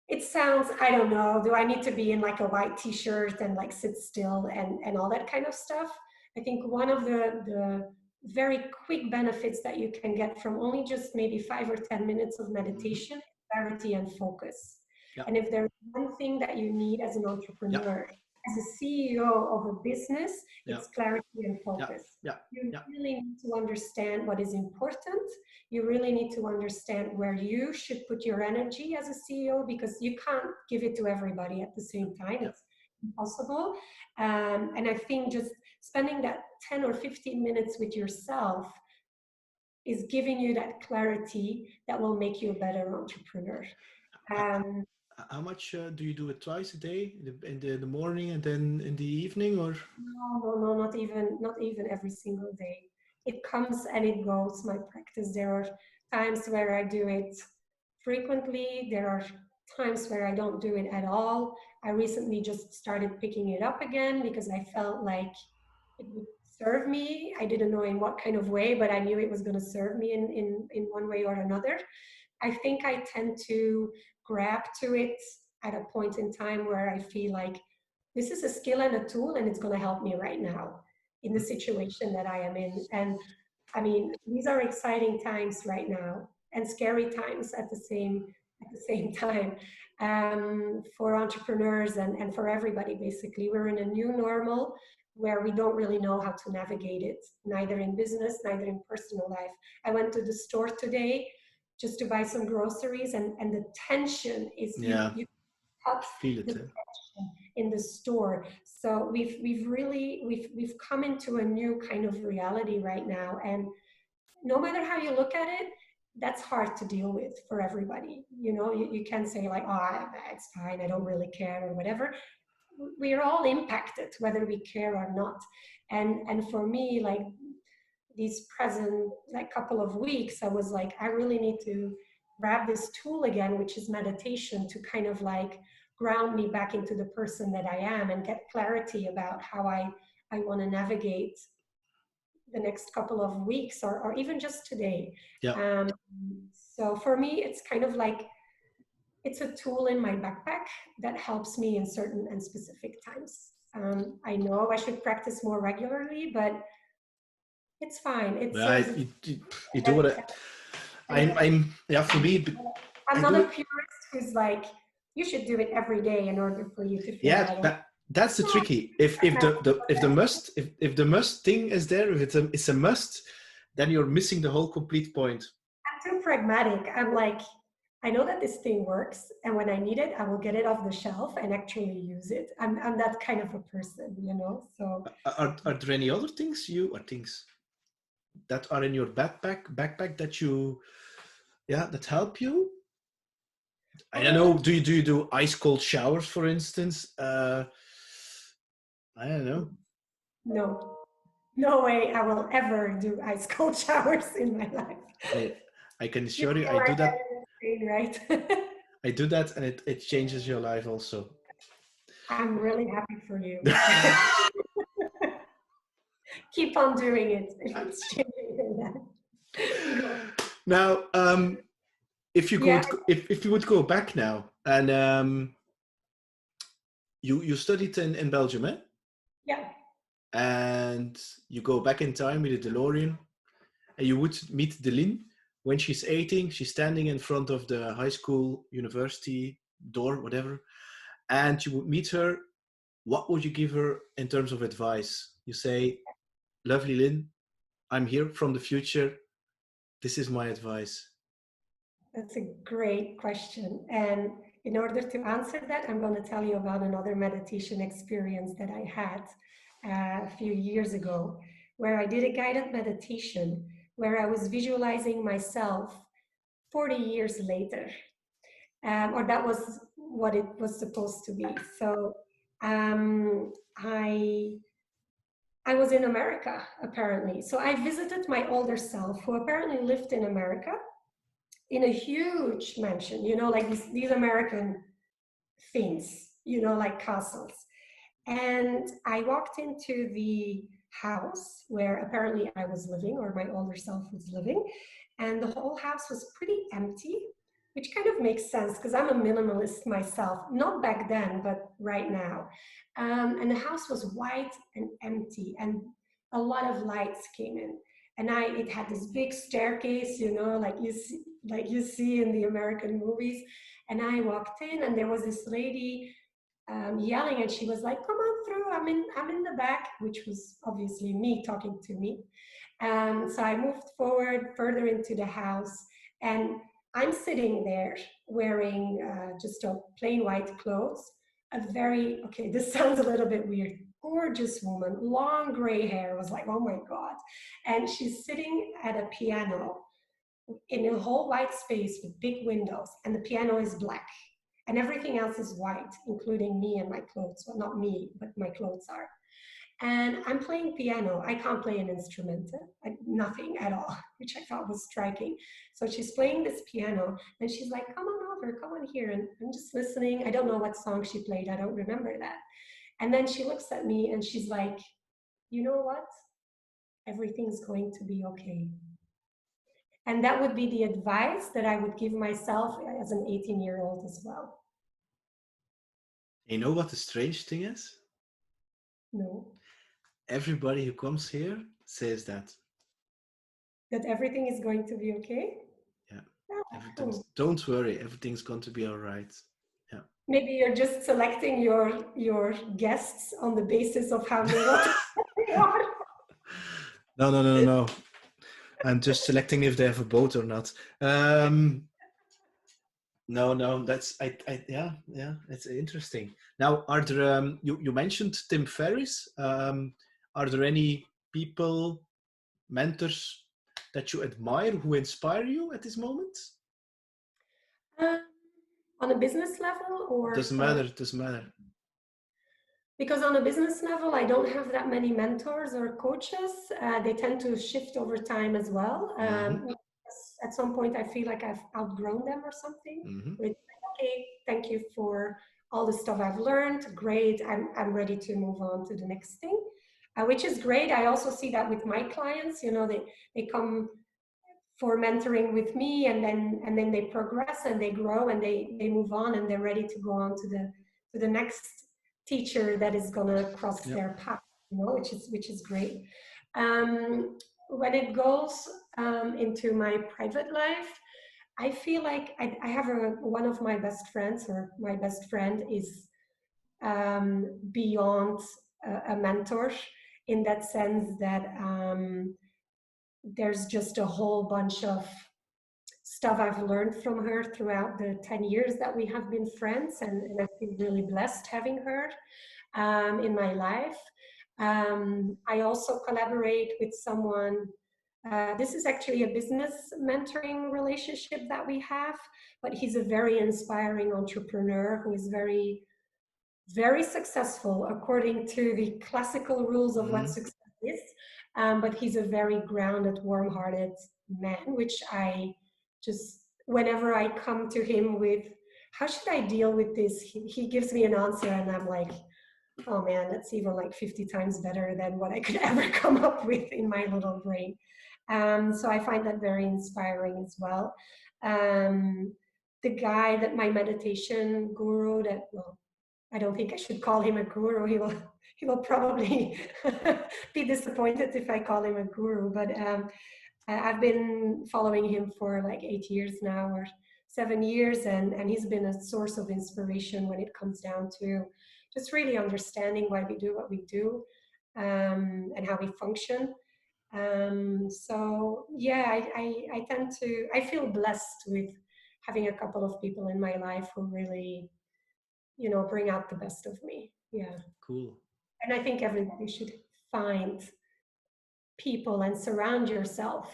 it sounds, I don't know, do I need to be in like a white t-shirt and like sit still and all that kind of stuff? I think one of the very quick benefits that you can get from only just maybe 5 or 10 minutes of meditation, clarity and focus. Yeah. And if there's one thing that you need as an Yeah. entrepreneur, as a CEO of a business, Yeah. it's clarity and focus. Yeah. You Yeah. really need to understand what is important. You really need to understand where you should put your energy as a CEO, because you can't give it to everybody at the same time. Yeah. It's impossible. And I think just spending that 10 or 15 minutes with yourself is giving you that clarity that will make you a better entrepreneur. How much do you do it? Twice a day, in the morning and then in the evening, or? No, not even every single day. It comes and it goes, my practice. There are times where I do it frequently. There are times where I don't do it at all. I recently just started picking it up again because I felt like it would serve me. I didn't know in what kind of way, but I knew it was going to serve me in one way or another. I think I tend to grab to it at a point in time where I feel like this is a skill and a tool and it's going to help me right now in the situation that I am in. And I mean, these are exciting times right now and scary times at the same time, for entrepreneurs and for everybody. Basically, we're in a new normal where we don't really know how to navigate it, neither in business, neither in personal life. I went to the store today just to buy some groceries, and the tension is, Yeah. you touch Feel it. the tension in the store. So we've come into a new kind of reality right now, and no matter how you look at it, that's hard to deal with for everybody. You know, you can say like, oh, it's fine, I don't really care, or whatever. We are all impacted whether we care or not. And for me, like, these present like couple of weeks, I was like, I really need to grab this tool again, which is meditation, to kind of like ground me back into the person that I am and get clarity about how I want to navigate the next couple of weeks, or even just today. Yeah. So for me, it's kind of like, it's a tool in my backpack that helps me in certain and specific times. I know I should practice more regularly, but it's fine. It Yeah, serves. you do what yeah, for me, I'm I not do a it. purist who's like, you should do it every day in order for you to feel Yeah, better. that's the No, tricky. If the must thing is there, if it's a must, then you're missing the whole complete point. I'm too pragmatic. I'm like, I know that this thing works, and when I need it, I will get it off the shelf and actually use it. I'm that kind of a person, you know. So Are there any other things things that are in your backpack that that help you? I don't know. Do you do ice cold showers, for instance? I don't know. no, no way I will ever do ice cold showers in my life. I can You assure you, I do realize that. that is insane, right? I do that, and it changes your life also. I'm really happy for you. Keep on doing it if it's changing that. Now, if you Yeah, could, if you would go back now, and you studied in Belgium, eh? yeah. And you go back in time with a DeLorean, and you would meet Lien when she's 18. She's standing in front of the high school, university door, whatever, and you would meet her. What would you give her in terms of advice? You say, "Lovely Lien, I'm here from the future. This is my advice." That's a great question. And in order to answer that, I'm going to tell you about another meditation experience that I had a few years ago, where I did a guided meditation where I was visualizing myself 40 years later. Or that was what it was supposed to be. So um, I was in America, apparently. So I visited my older self, who apparently lived in America, in a huge mansion, you know, like these American things, you know, like castles. And I walked into the house where apparently I was living, or my older self was living, and the whole house was pretty empty, which kind of makes sense because I'm a minimalist myself, not back then, but right now. And the house was white and empty, and a lot of lights came in. And it had this big staircase, like you see in the American movies. And I walked in, and there was this lady yelling, and she was like, "Come on through! I'm in the back," which was obviously me talking to me. So I moved forward further into the house, and I'm sitting there wearing just a plain white clothes. Okay, this sounds a little bit weird. Gorgeous woman, long gray hair. Was like, oh my god, and she's sitting at a piano in a whole white space with big windows, and the piano is black and everything else is white, including me and my clothes. Well, not me, but my clothes are. And I'm playing piano. I can't play an instrument, nothing at all, which I thought was striking. So she's playing this piano, and she's like, "Come on over, come on here." And I'm just listening. I don't know what song she played. I don't remember that. And then she looks at me and she's like, "You know what? Everything's going to be okay." And that would be the advice that I would give myself as an 18-year-old as well. You know what the strange thing is? No. Everybody who comes here says that. That everything is going to be okay? Yeah. Cool. Don't worry, everything's going to be all right. Yeah. Maybe you're just selecting your guests on the basis of how neurotypical they are. No. I'm just selecting if they have a boat or not. No, that's yeah, it's interesting. Now, are there you mentioned Tim Ferriss? Are there any people, mentors that you admire who inspire you at this moment? On a business level, or doesn't matter. Because on a business level, I don't have that many mentors or coaches. They tend to shift over time as well. At some point, I feel like I've outgrown them or something. It's like, okay, thank you for all the stuff I've learned. Great, I'm ready to move on to the next thing, which is great. I also see that with my clients. You know, they come for mentoring with me, and then they progress and they grow and they move on, and they're ready to go on to the next teacher that is going to cross their path, you know, which is great. When it goes into my private life, I feel like I have one of my best friends, or my best friend is beyond a mentor, in that sense that there's just a whole bunch of stuff I've learned from her throughout the 10 years that we have been friends, and I feel really blessed having her in my life. I also collaborate with someone. This is actually a business mentoring relationship that we have, but he's a very inspiring entrepreneur who is very, very successful according to the classical rules of what success is. But he's a very grounded, warm-hearted man, which I just, whenever I come to him with, how should I deal with this? He gives me an answer, and I'm like, oh man, that's even like 50 times better than what I could ever come up with in my little brain. So I find that very inspiring as well. The guy that my meditation guru well, I don't think I should call him a guru. He will probably be disappointed if I call him a guru, but I've been following him for like 8 years now, or 7 years, and he's been a source of inspiration when it comes down to just really understanding why we do what we do, and how we function. So yeah, I feel blessed with having a couple of people in my life who really, you know, bring out the best of me. Yeah. Cool. And I think everybody should find people and surround yourself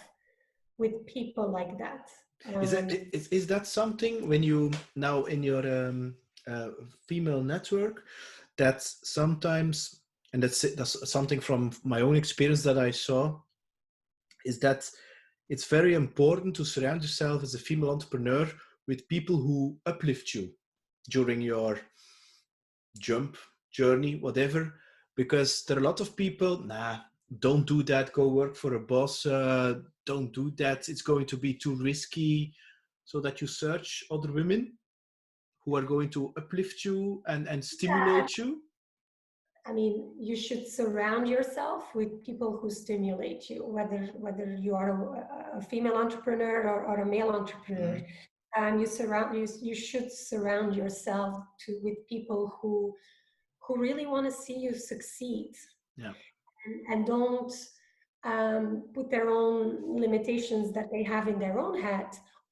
with people like that. Is that something when you now in your female network, that sometimes, and that's something from my own experience that I saw, is that it's very important to surround yourself as a female entrepreneur with people who uplift you during your jump, journey, whatever, because there are a lot of people, nah, don't do that, go work for a boss, don't do that, it's going to be too risky, so that you search other women who are going to uplift you and Yeah, stimulate you. I mean, you should surround yourself with people who stimulate you, whether you are a female entrepreneur or a male entrepreneur. Mm, You should surround yourself with people who really want to see you succeed, yeah, and don't put their own limitations that they have in their own head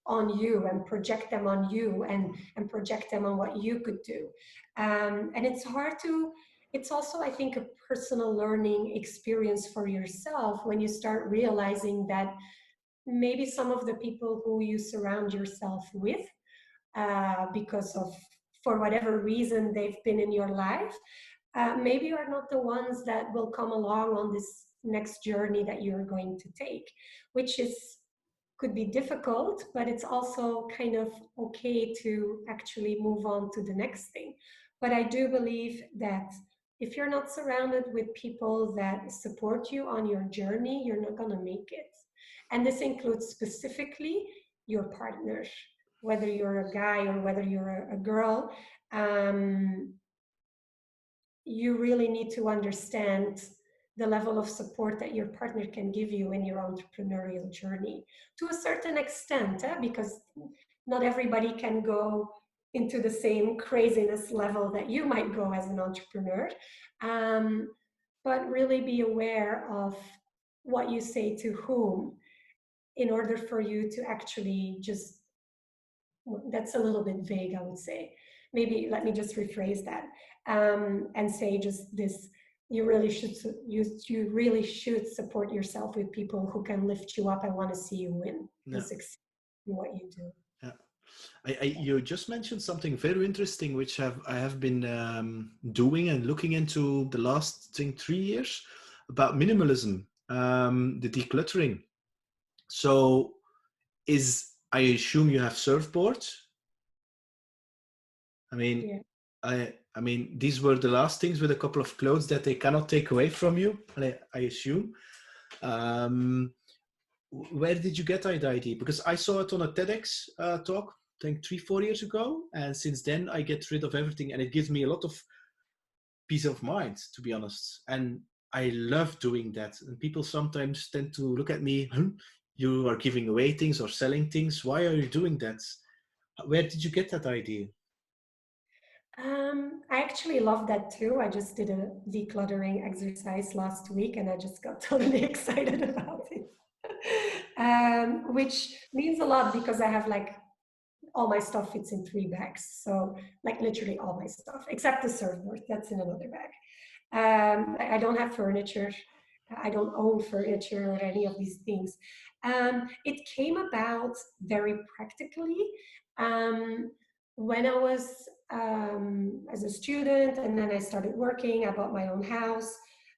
on you and project them on you, and project them on what you could do. And it's hard to, it's also, I think, a personal learning experience for yourself when you start realizing that maybe some of the people who you surround yourself with, because of, for whatever reason they've been in your life, maybe are not the ones that will come along on this next journey that you're going to take, which is, could be difficult, but it's also kind of okay to actually move on to the next thing. But I do believe that if you're not surrounded with people that support you on your journey, you're not going to make it. And this includes specifically your partner, whether you're a guy or whether you're a girl. Um, you really need to understand the level of support that your partner can give you in your entrepreneurial journey to a certain extent, because not everybody can go into the same craziness level that you might go as an entrepreneur. um, but really be aware of what you say to whom, in order for you to actually just, that's a little bit vague, I would say. Maybe let me just rephrase that, and say just this: you really should you really should support yourself with people who can lift you up and want to see you win and yeah, succeed in what you do. yeah. You just mentioned something very interesting, which I have been doing and looking into the last, I think, 3 years, about minimalism, the decluttering. So, I assume you have surfboards. I mean, Yeah. I mean, these were the last things with a couple of clothes that they cannot take away from you. I assume. Um, where did you get that idea? Because I saw it on a TEDx talk, I think 3, 4 years ago, and since then I get rid of everything, and it gives me a lot of peace of mind, to be honest. And I love doing that. And people sometimes tend to look at me, huh? You are giving away things or selling things. Why are you doing that? Where did you get that idea? I actually love that too. I just did a decluttering exercise last week and I just got totally excited about it. Which means a lot because I have like all my stuff fits in 3 bags. So like literally all my stuff, except the surfboard, that's in another bag. I don't have furniture. I don't own furniture or any of these things. It came about very practically. Um, when I was as a student, and then I started working, I bought my own house.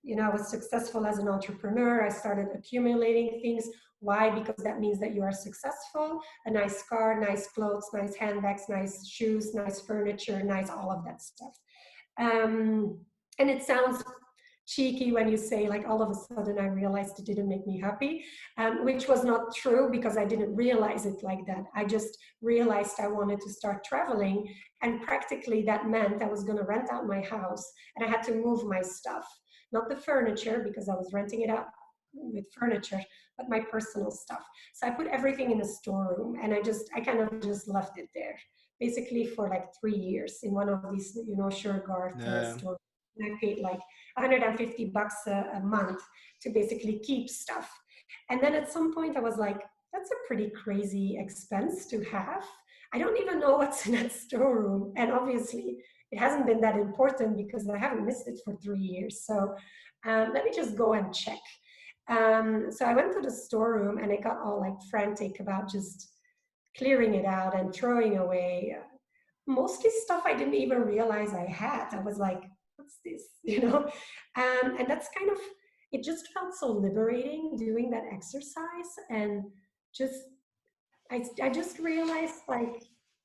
You know, I was successful as an entrepreneur. I started accumulating things. Why? Because that means that you are successful. A nice car, nice clothes, nice handbags, nice shoes, nice furniture, nice all of that stuff. Um, and it sounds cheeky when you say like all of a sudden I realized it didn't make me happy, which was not true because I didn't realize it like that. I just realized I wanted to start traveling, and practically that meant I was going to rent out my house and I had to move my stuff, not the furniture because I was renting it out with furniture, but my personal stuff. So I put everything in a storeroom and I kind of just left it there basically for like 3 years in one of these, you know, Sureguard Uh, stores. And I paid like $150 a month to basically keep stuff. And then at some point I was like, that's a pretty crazy expense to have. I don't even know what's in that storeroom. And obviously it hasn't been that important because I haven't missed it for 3 years. So let me just go and check. So I went to the storeroom and I got all like frantic about just clearing it out and throwing away mostly stuff I didn't even realize I had. I was like, what's this? You know? And that's kind of, it just felt so liberating doing that exercise. And just, I just realized like,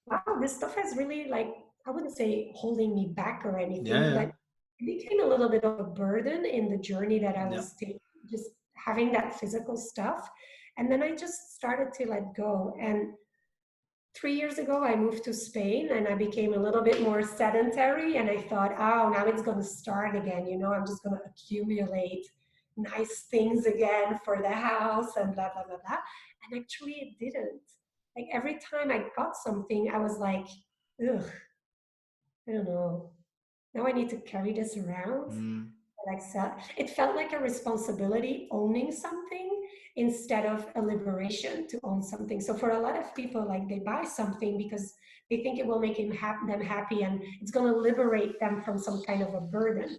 wow, this stuff has really like, I wouldn't say holding me back or yeah, anything, yeah. but it became a little bit of a burden in the journey that I Yeah. was taking, just having that physical stuff. And then I just started to let go. And 3 years ago, I moved to Spain and I became a little bit more sedentary. And I thought, oh, now it's going to start again. I'm just going to accumulate nice things again for the house and blah, blah, blah, blah. And actually, it didn't. Like every time I got something, I was like, ugh, I don't know. Now I need to carry this around. Mm, Like it felt like a responsibility owning something instead of a liberation to own something. So for a lot of people, like they buy something because they think it will make them happy and it's going to liberate them from some kind of a burden.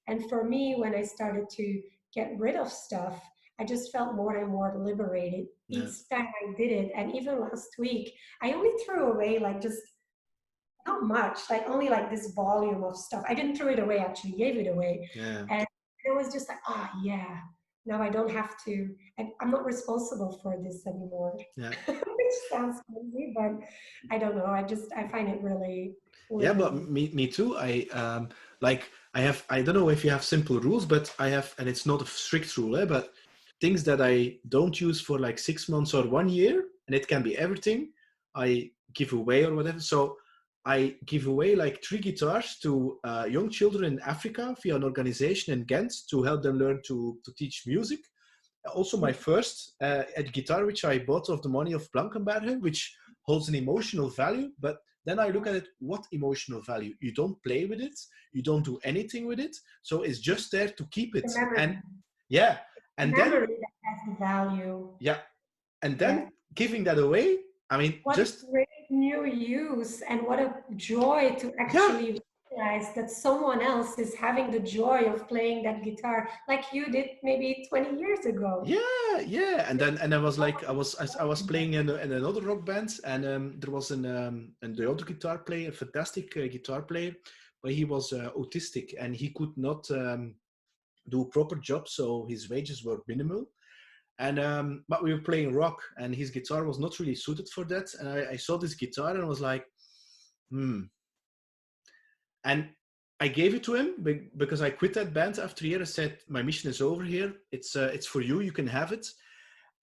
And for me, when I started to get rid of stuff, I just felt more and more liberated yeah. each time I did it. And even last week, I only threw away like just not much, like only like this volume of stuff. I didn't throw it away, actually gave it away. Yeah. And it was just like, yeah, now I don't have to, and I'm not responsible for this anymore. Yeah. Which sounds crazy, but I don't know. I find it really Yeah, but liberating. me too. Like I don't know if you have simple rules, but I have, and it's not a strict rule, but things that I don't use for like 6 months or 1 year, and it can be everything, I give away or whatever. So I give away like 3 guitars to young children in Africa via an organization in Ghent to help them learn to teach music. Also, my first a guitar which I bought of the money of Blankenberger, which holds an emotional value, but then I look at it, what emotional value? You don't play with it, you don't do anything with it, so it's just there to keep The it. memory, And yeah, the and then memory that has the value. yeah, and Yeah. then giving that away, I mean, What a just great new use, and what a joy to yeah, actually realize that someone else is having the joy of playing that guitar like you did maybe 20 years ago. yeah. And I was like, I was playing in another rock band, and there was and the other guitar player, a fantastic guitar player, but he was autistic and he could not do proper job, so his wages were minimal. And but we were playing rock, and his guitar was not really suited for that. And I saw this guitar and I was like, hmm. And I gave it to him because I quit that band after a year. I said, my mission is over here. It's for you. You can have it.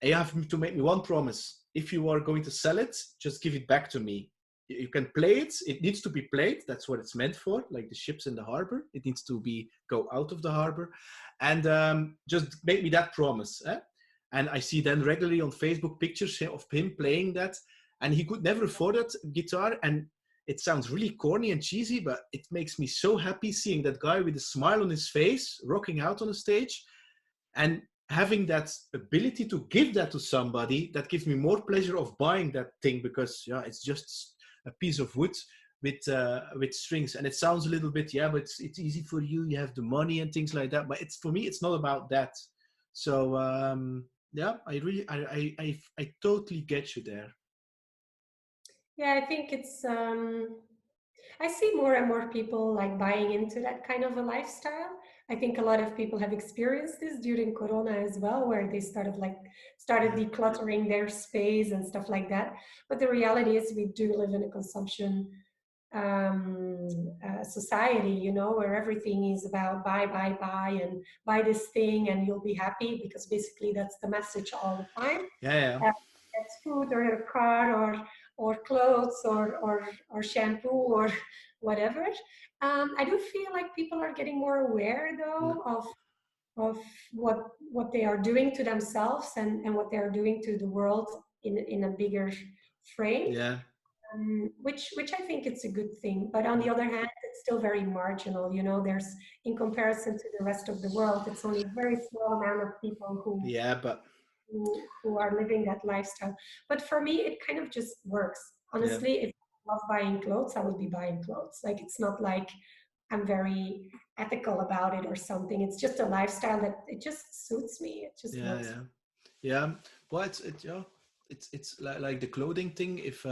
You have to make me one promise. If you are going to sell it, just give it back to me. You can play it. It needs to be played. That's what it's meant for, like the ships in the harbor. It needs to go out of the harbor. And just make me that promise. Eh? And I see then regularly on Facebook pictures of him playing that. And he could never afford that guitar. And it sounds really corny and cheesy, but it makes me so happy seeing that guy with a smile on his face, rocking out on the stage. And having that ability to give that to somebody, that gives me more pleasure of buying that thing, because yeah, it's just a piece of wood with strings. And it sounds a little bit, yeah, but it's easy for you, you have the money and things like that, but it's, for me, it's not about that. So yeah, I totally get you there. Yeah, I think I see more and more people like buying into that kind of a lifestyle. I think a lot of people have experienced this during Corona as well, where they started Yeah, decluttering their space and stuff like that. But the reality is, we do live in a consumption society, where everything is about buy, and buy this thing, and you'll be happy, because basically that's the message all the time. yeah, It's food or a car or clothes or shampoo or whatever. I do feel like people are getting more aware yeah, though of what they are doing to themselves and what they are doing to the world in a bigger frame, yeah, which I think it's a good thing. But on the other hand, it's still very marginal. There's, in comparison to the rest of the world, it's only a very small amount of people who yeah, but who are living that lifestyle. But for me, it kind of just works. yeah. Honestly, if I love buying clothes, I would be buying clothes. Like, it's not like I'm very ethical about it or something. It's just a lifestyle that it just suits me. It just Yeah, works. yeah, yeah. Well, yeah, it's like the clothing thing. If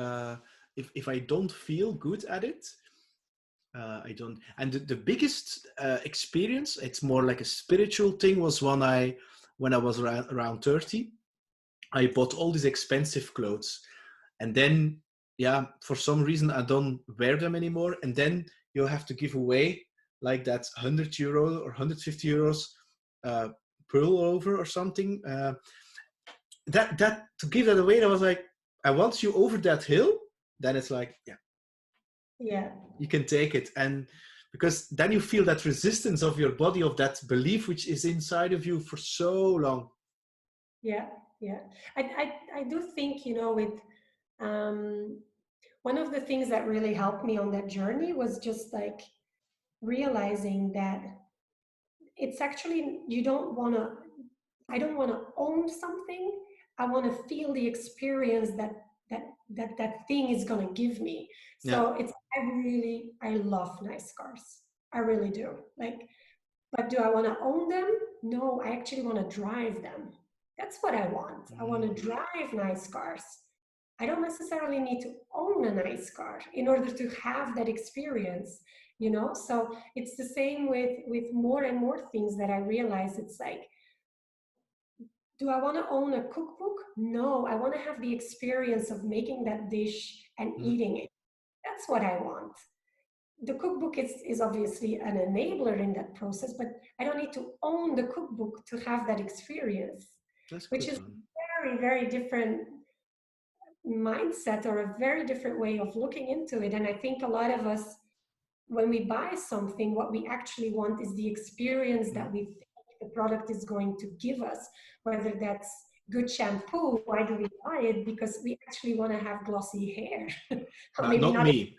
I don't feel good at it, I don't. And the biggest experience, it's more like a spiritual thing, was when I was around 30. I bought all these expensive clothes, and then yeah, for some reason I don't wear them anymore, and then you have to give away like that €100 or €150 pull over or something. That to give that away, I was like, and once you over that hill, then it's like, Yeah. you can take it. And because then you feel that resistance of your body, of that belief which is inside of you for so long. Yeah. Yeah. I do think, with one of the things that really helped me on that journey was just like realizing that it's actually, I don't want to own something. I want to feel the experience that thing is going to give me. Yeah. So I love nice cars. I really do. Like, but do I want to own them? No, I actually want to drive them. That's what I want. I want to drive nice cars. I don't necessarily need to own a nice car in order to have that experience, So it's the same with more and more things that I realize. It's like, do I want to own a cookbook? No, I want to have the experience of making that dish and eating it. That's what I want. The cookbook is obviously an enabler in that process, but I don't need to own the cookbook to have that experience, That's a which good is one. very, very different mindset or a very different way of looking into it. And I think a lot of us, when we buy something, what we actually want is the experience that we think the product is going to give us, whether that's good shampoo. Why do we buy it? Because we actually want to have glossy hair. Or maybe Not not me.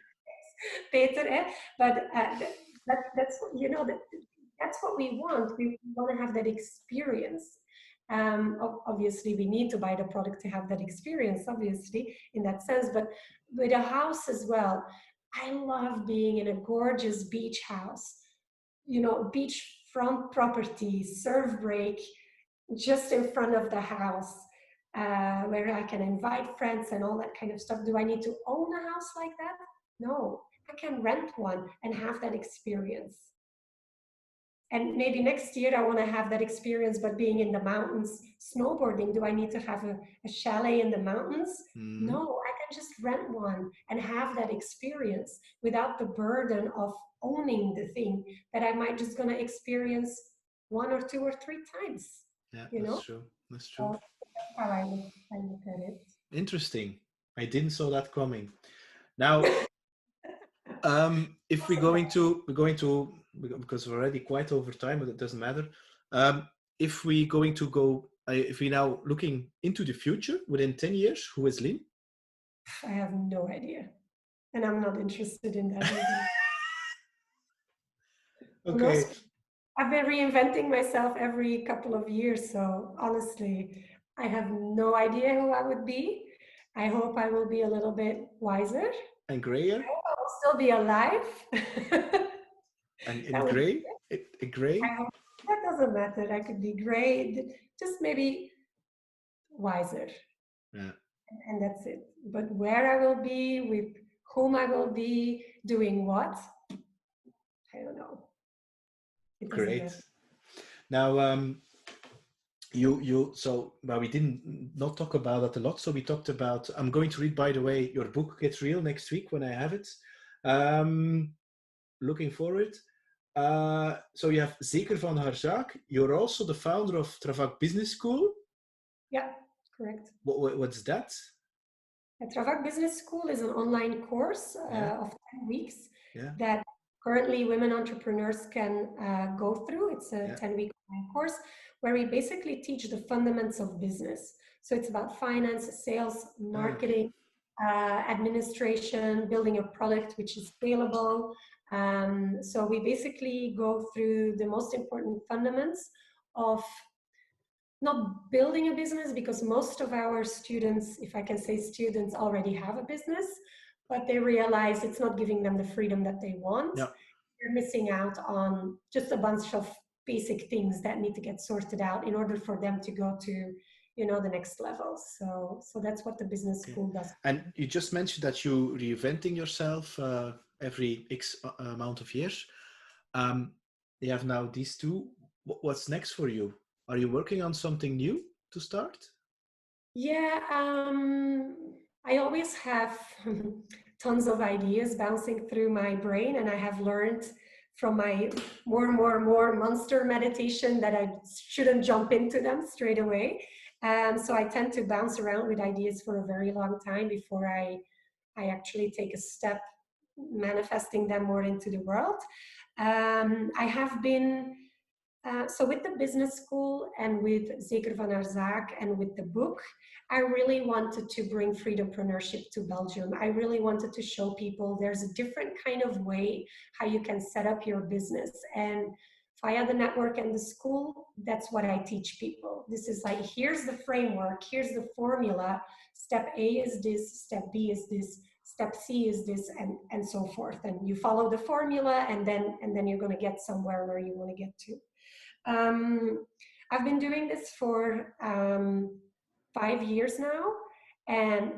better, but that's what we want. We want to have that experience. Obviously, we need to buy the product to have that experience, obviously, in that sense. But with a house as well, I love being in a gorgeous beach house, beachfront property, surf break, just in front of the house, where I can invite friends and all that kind of stuff. Do I need to own a house like that? No, I can rent one and have that experience. And maybe next year I want to have that experience, but being in the mountains, snowboarding. Do I need to have a chalet in the mountains? No, I can just rent one and have that experience without the burden of owning the thing that I might just going to experience 1 or 2 or 3 times. Yeah, that's true. That's true. So that's how I look at it. Interesting. I didn't saw that coming. Now, if we're going to, because we're already quite over time, but it doesn't matter. If we going to go, if we now looking into the future within 10 years, who is Lien? I have no idea, and I'm not interested in that either. Okay. I've been reinventing myself every couple of years, so honestly, I have no idea who I would be. I hope I will be a little bit wiser. And grayer? I hope I will still be alive. And in gray? Gray? I hope that doesn't matter. I could be gray, just maybe wiser. Yeah. And that's it. But where I will be, with whom I will be, doing what, I don't know. Great. Now, so well, we didn't not talk about it a lot. So we talked about. I'm going to read, by the way, your book Get Real next week when I have it. Looking forward. So you have Zeker van haar zaak. You're also the founder of Trevor Business School. Yeah, correct. What's that? Trevor Business School is an online course of 10 weeks that currently women entrepreneurs can go through. It's a 10-week course where we basically teach the fundamentals of business. So it's about finance, sales, marketing, administration, building a product which is scalable. So we basically go through the most important fundamentals of not building a business, because most of our students, if I can say students, already have a business, but they realize it's not giving them the freedom that they want. Yeah. They're missing out on just a bunch of basic things that need to get sorted out in order for them to go to, the next level. So that's what the business school does. And you just mentioned that you reinventing yourself every X amount of years. You have now these two. What's next for you? Are you working on something new to start? Yeah, I always have tons of ideas bouncing through my brain, and I have learned from my more monster meditation that I shouldn't jump into them straight away. So I tend to bounce around with ideas for a very long time before I actually take a step manifesting them more into the world. I have been so with the business school and with Zeker van haar Zaak and with the book, I really wanted to bring freedompreneurship to Belgium. I really wanted to show people there's a different kind of way how you can set up your business. And via the network and the school, that's what I teach people. This is like, here's the framework, here's the formula. Step A is this, step B is this, step C is this, and so forth. And you follow the formula, and then you're going to get somewhere where you want to get to. I've been doing this for 5 years now, and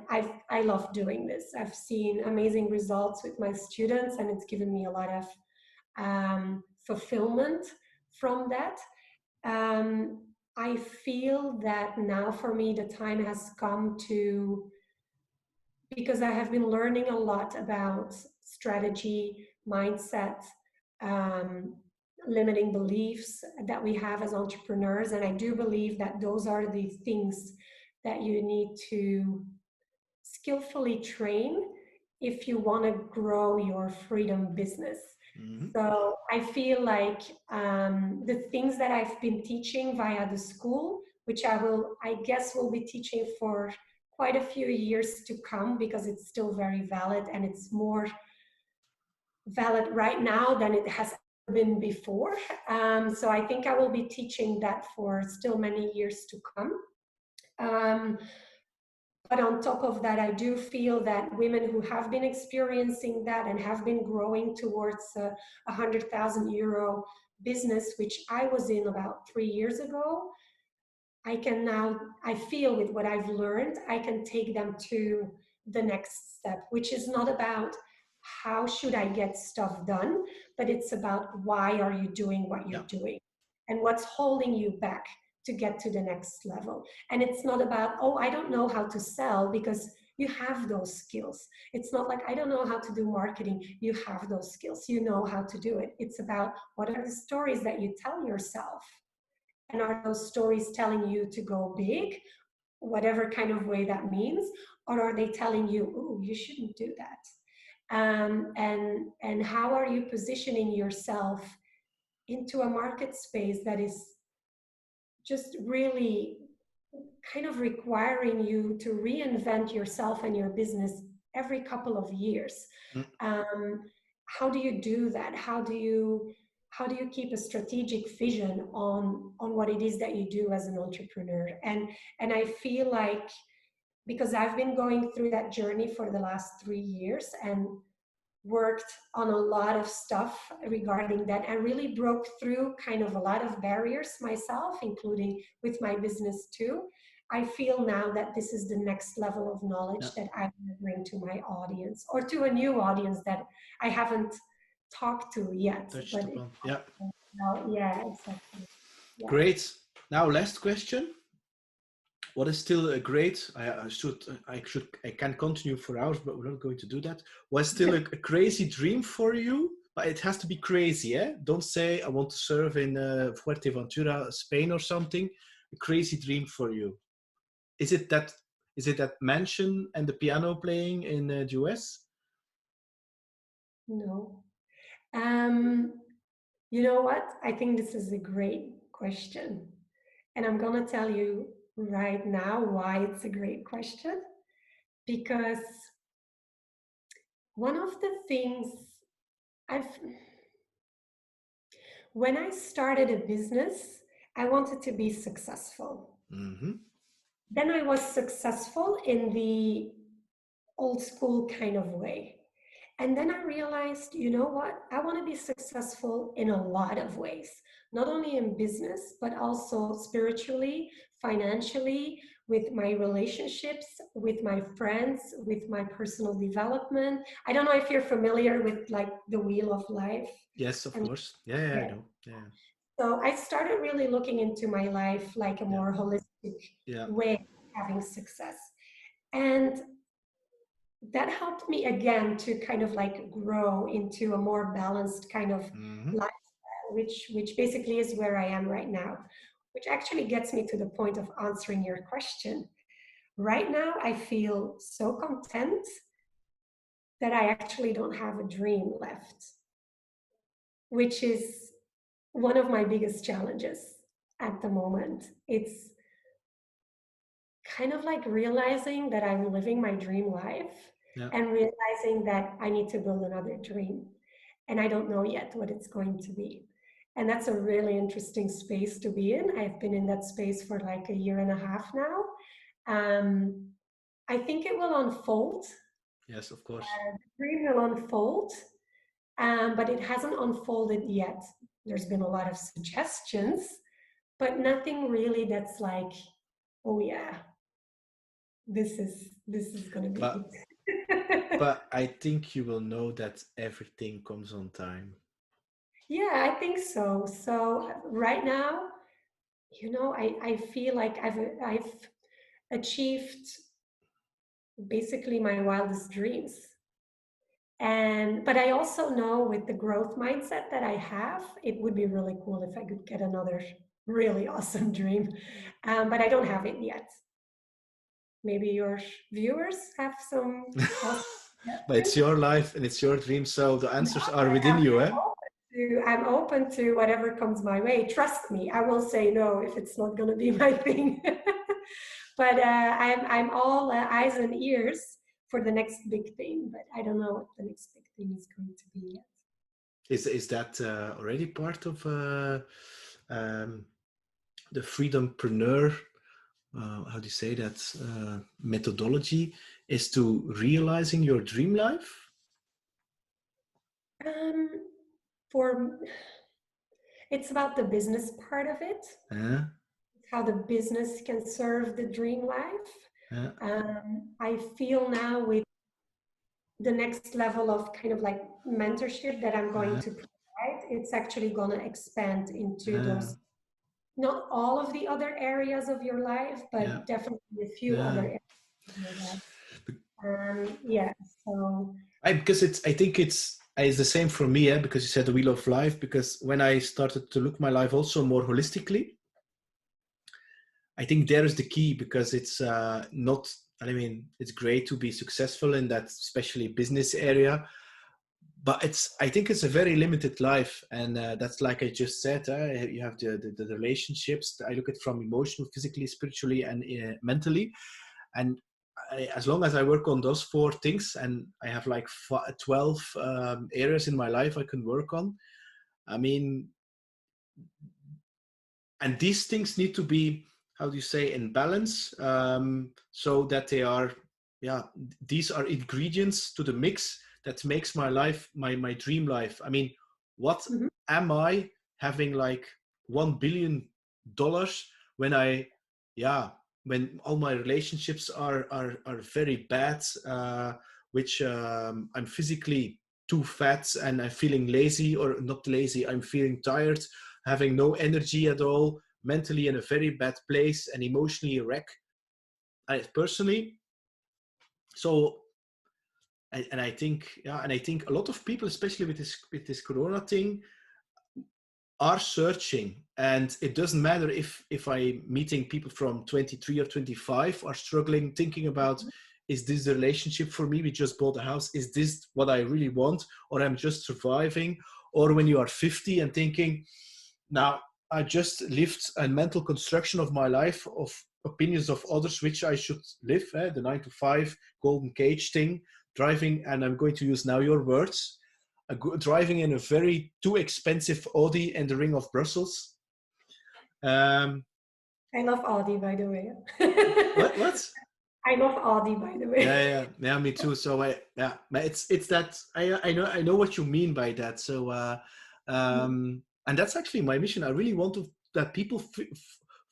I love doing this. I've seen amazing results with my students, and it's given me a lot of fulfillment from that. I feel that now for me the time has come to, because I have been learning a lot about strategy, mindset, limiting beliefs that we have as entrepreneurs. And I do believe that those are the things that you need to skillfully train if you want to grow your freedom business. Mm-hmm. So I feel like the things that I've been teaching via the school, which I guess will be teaching for quite a few years to come, because it's still very valid, and it's more valid right now than it has been before. So I think I will be teaching that for still many years to come. But on top of that, I do feel that women who have been experiencing that and have been growing towards a 100,000 euro business, which I was in about 3 years ago, I feel with what I've learned, I can take them to the next step, which is not about how should I get stuff done, but it's about why are you doing what you're doing and what's holding you back to get to the next level. And it's not about, oh, I don't know how to sell, because you have those skills. It's not like, I don't know how to do marketing. You have those skills. You know how to do it. It's about, what are the stories that you tell yourself? And are those stories telling you to go big, whatever kind of way that means? Or are they telling you, oh, you shouldn't do that? And how are you positioning yourself into a market space that is just really kind of requiring you to reinvent yourself and your business every couple of years? How do you do that? How do you keep a strategic vision on what it is that you do as an entrepreneur? And I feel like, because I've been going through that journey for the last 3 years and worked on a lot of stuff regarding that, I really broke through kind of a lot of barriers myself, including with my business too. I feel now that this is the next level of knowledge that I want to bring to my audience, or to a new audience that I haven't talked to yet. Yeah, exactly. Yeah. Great. Now, last question. What is still a great, I can continue for hours, but we're not going to do that. What's still a crazy dream for you? But it has to be crazy, eh? Don't say I want to serve in Fuerteventura, Spain or something. A crazy dream for you. Is it that mansion and the piano playing in the US? No. You know what? I think this is a great question. And I'm going to tell you right now why it's a great question. Because one of the things when I started a business, I wanted to be successful. Mm-hmm. Then I was successful in the old school kind of way. And then I realized, you know what? I want to be successful in a lot of ways, not only in business, but also spiritually, financially, with my relationships, with my friends, with my personal development. I don't know if you're familiar with like the wheel of life. Yes, of course. Yeah, I know. Yeah. So I started really looking into my life like a more holistic way of having success. And that helped me again to kind of like grow into a more balanced kind of Mm-hmm. lifestyle, which basically is where I am right now, which actually gets me to the point of answering your question. Right now, I feel so content that I actually don't have a dream left, which is one of my biggest challenges at the moment. It's kind of like realizing that I'm living my dream life Yeah. and realizing that I need to build another dream. And I don't know yet what it's going to be. And that's a really interesting space to be in. I've been in that space for like a year and a half now. I think it will unfold. Yes, of course. The dream will unfold, but it hasn't unfolded yet. There's been a lot of suggestions, but nothing really that's like, oh yeah, this is gonna be But it. but I think you will know that everything comes on time. Yeah, I think so. So right now, I feel like I've achieved basically my wildest dreams. And but I also know with the growth mindset that I have, it would be really cool if I could get another really awesome dream. But I don't have it yet. Maybe your viewers have some awesome But it's suggestions. your life and it's your dream, so the No, answers are but within you, eh? I'm open to whatever comes my way. Trust me, I will say no if it's not going to be my thing. But I'm all eyes and ears for the next big thing. But I don't know what the next big thing is going to be yet. Is that already part of um, the freedompreneur? How do you say that methodology? Is to realizing your dream life? Um, for it's about the business part of it, Yeah, how the business can serve the dream life. yeah, I feel now with the next level of kind of like mentorship that I'm going yeah, to provide, it's actually going to expand into yeah, those, not all of the other areas of your life, yeah, but definitely a few other yeah. areas of your life. Yeah, so. Because I think it's the same for me, because you said the wheel of life. Because when I started to look my life also more holistically, I think there is the key, because it's not. I mean, it's great to be successful in that, especially business area, but I think it's a very limited life, and that's like I just said. You have the relationships. I look at from emotional, physically, spiritually, and mentally, and as long as I work on those four things, and I have like 12 areas in my life I can work on. I mean, and these things need to be, how do you say, in balance, so that they are, yeah, these are ingredients to the mix that makes my life my dream life. I mean, what Mhm. am I having like $1 billion when I, yeah, when all my relationships are very bad, which I'm physically too fat and I'm feeling lazy, or not lazy, I'm feeling tired, having no energy at all, mentally in a very bad place, and emotionally a wreck. Personally, so and I think, yeah, and I think a lot of people, especially with this Corona thing, are searching, and it doesn't matter if I'm meeting people from 23 or 25 are struggling, thinking about, is this the relationship for me? We just bought a house. Is this what I really want, or I'm just surviving? Or when you are 50 and thinking, now I just lived a mental construction of my life of opinions of others which I should live, the 9 to 5 golden cage thing, driving, and I'm going to use now your words, driving in a very too expensive Audi in the ring of Brussels. Um, I love Audi, by the way. what? I love Audi, by the Yeah, way. yeah, yeah, me too. So yeah, but it's that I know what you mean by that. So and that's actually my mission. I really want to that people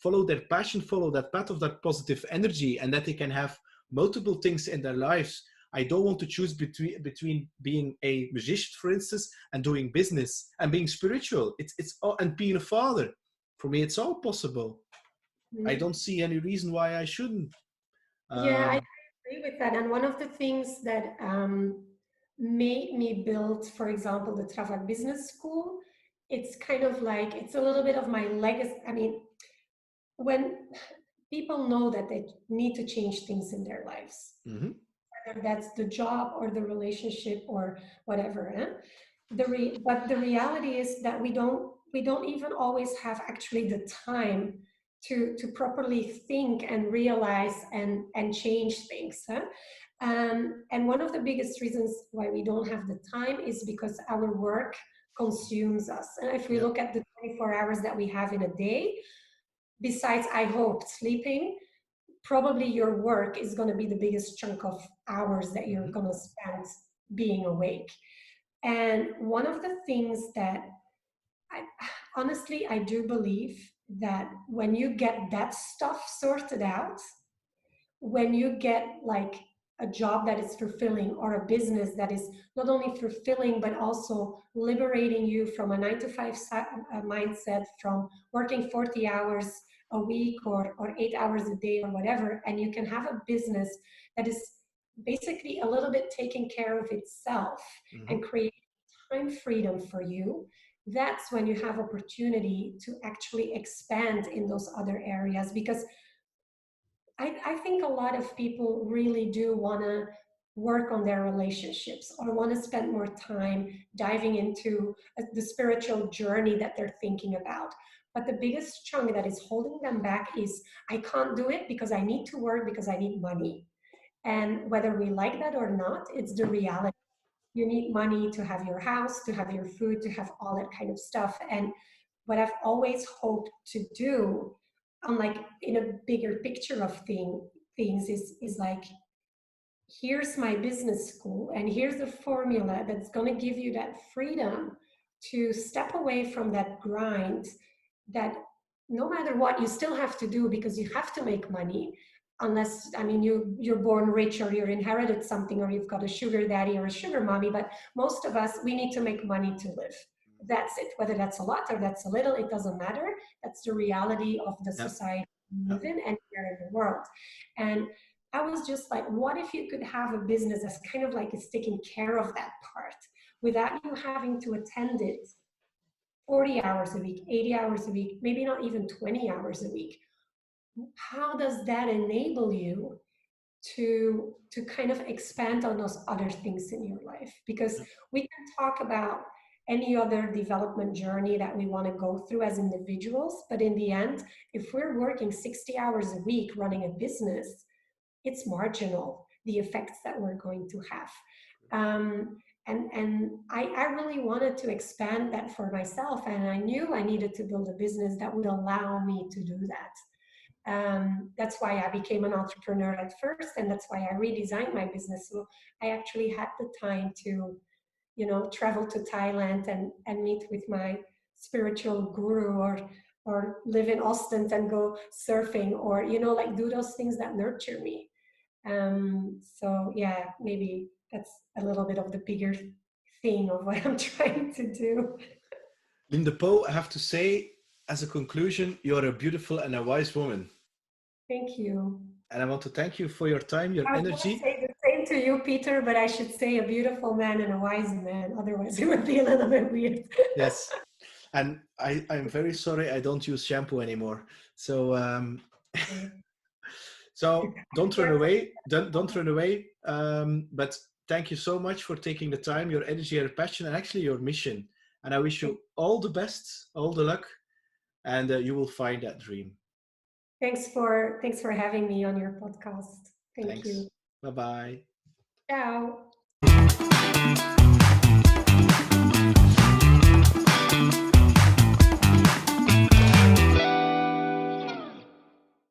follow their passion, follow that path of that positive energy, and that they can have multiple things in their lives. I don't want to choose between being a musician, for instance, and doing business and being spiritual. It's all, and being a father. For me, it's all possible. I Mhm. don't see any reason why I shouldn't. Yeah, I Um, agree with that. And one of the things that made me build, for example, the Trevor Business School, it's kind of like, it's a little bit of my legacy. I mean, when people know that they need to change things in their lives, Mm-hmm. whether that's the job or the relationship or whatever. But the reality is that we don't even always have actually the time to properly think and realize and change things. And one of the biggest reasons why we don't have the time is because our work consumes us. And if we Yeah. look at the 24 hours that we have in a day, besides, I hope, sleeping, probably your work is going to be the biggest chunk of hours that you're going to spend being awake. And one of the things that honestly, I do believe that when you get that stuff sorted out, when you get like a job that is fulfilling or a business that is not only fulfilling but also liberating you from a 9 to 5 mindset, from working 40 hours a week or 8 hours a day or whatever, and you can have a business that is basically a little bit taking care of itself and create time freedom for you, that's when you have opportunity to actually expand in those other areas. Because I think a lot of people really do want to work on their relationships or want to spend more time diving into the spiritual journey that they're thinking about. But the biggest chunk that is holding them back is, I can't do it because I need to work, because I need money. And whether we like that or not, it's the reality. You need money to have your house, to have your food, to have all that kind of stuff. And what I've always hoped to do, like in a bigger picture of things, is like, here's my business school, and here's the formula that's going to give you that freedom to step away from that grind that no matter what you still have to do, because you have to make money. Unless, I mean, you're born rich or you're inherited something or you've got a sugar daddy or a sugar mommy, but most of us, we need to make money to live. That's it. Whether that's a lot or that's a little, it doesn't matter. That's the reality of the society we live in and here in the world. And I was just like, what if you could have a business that's kind of like is taking care of that part without you having to attend it 40 hours a week, 80 hours a week, maybe not even 20 hours a week? How does that enable you to kind of expand on those other things in your life? Because we can talk about any other development journey that we want to go through as individuals, but in the end, if we're working 60 hours a week running a business, it's marginal, the effects that we're going to have. And I really wanted to expand that for myself, and I knew I needed to build a business that would allow me to do that. That's why I became an entrepreneur at first, and that's why I redesigned my business. So I actually had the time to, travel to Thailand and meet with my spiritual guru, or live in Austin and go surfing, or, like do those things that nurture me. So yeah, maybe that's a little bit of the bigger thing of what I'm trying to do. Linda Poe, I have to say, as a conclusion, you're a beautiful and a wise woman. Thank you. And I want to thank you for your time, your energy. I was going to say the same to you, Peter, but I should say a beautiful man and a wise man. Otherwise, it would be a little bit weird. Yes. And I'm very sorry I don't use shampoo anymore. So so don't run away. Don't run away. But thank you so much for taking the time, your energy, your passion, and actually your mission. And I wish you all the best, all the luck, and you will find that dream. Thanks for having me on your podcast. Thanks. You. Bye-bye. Ciao.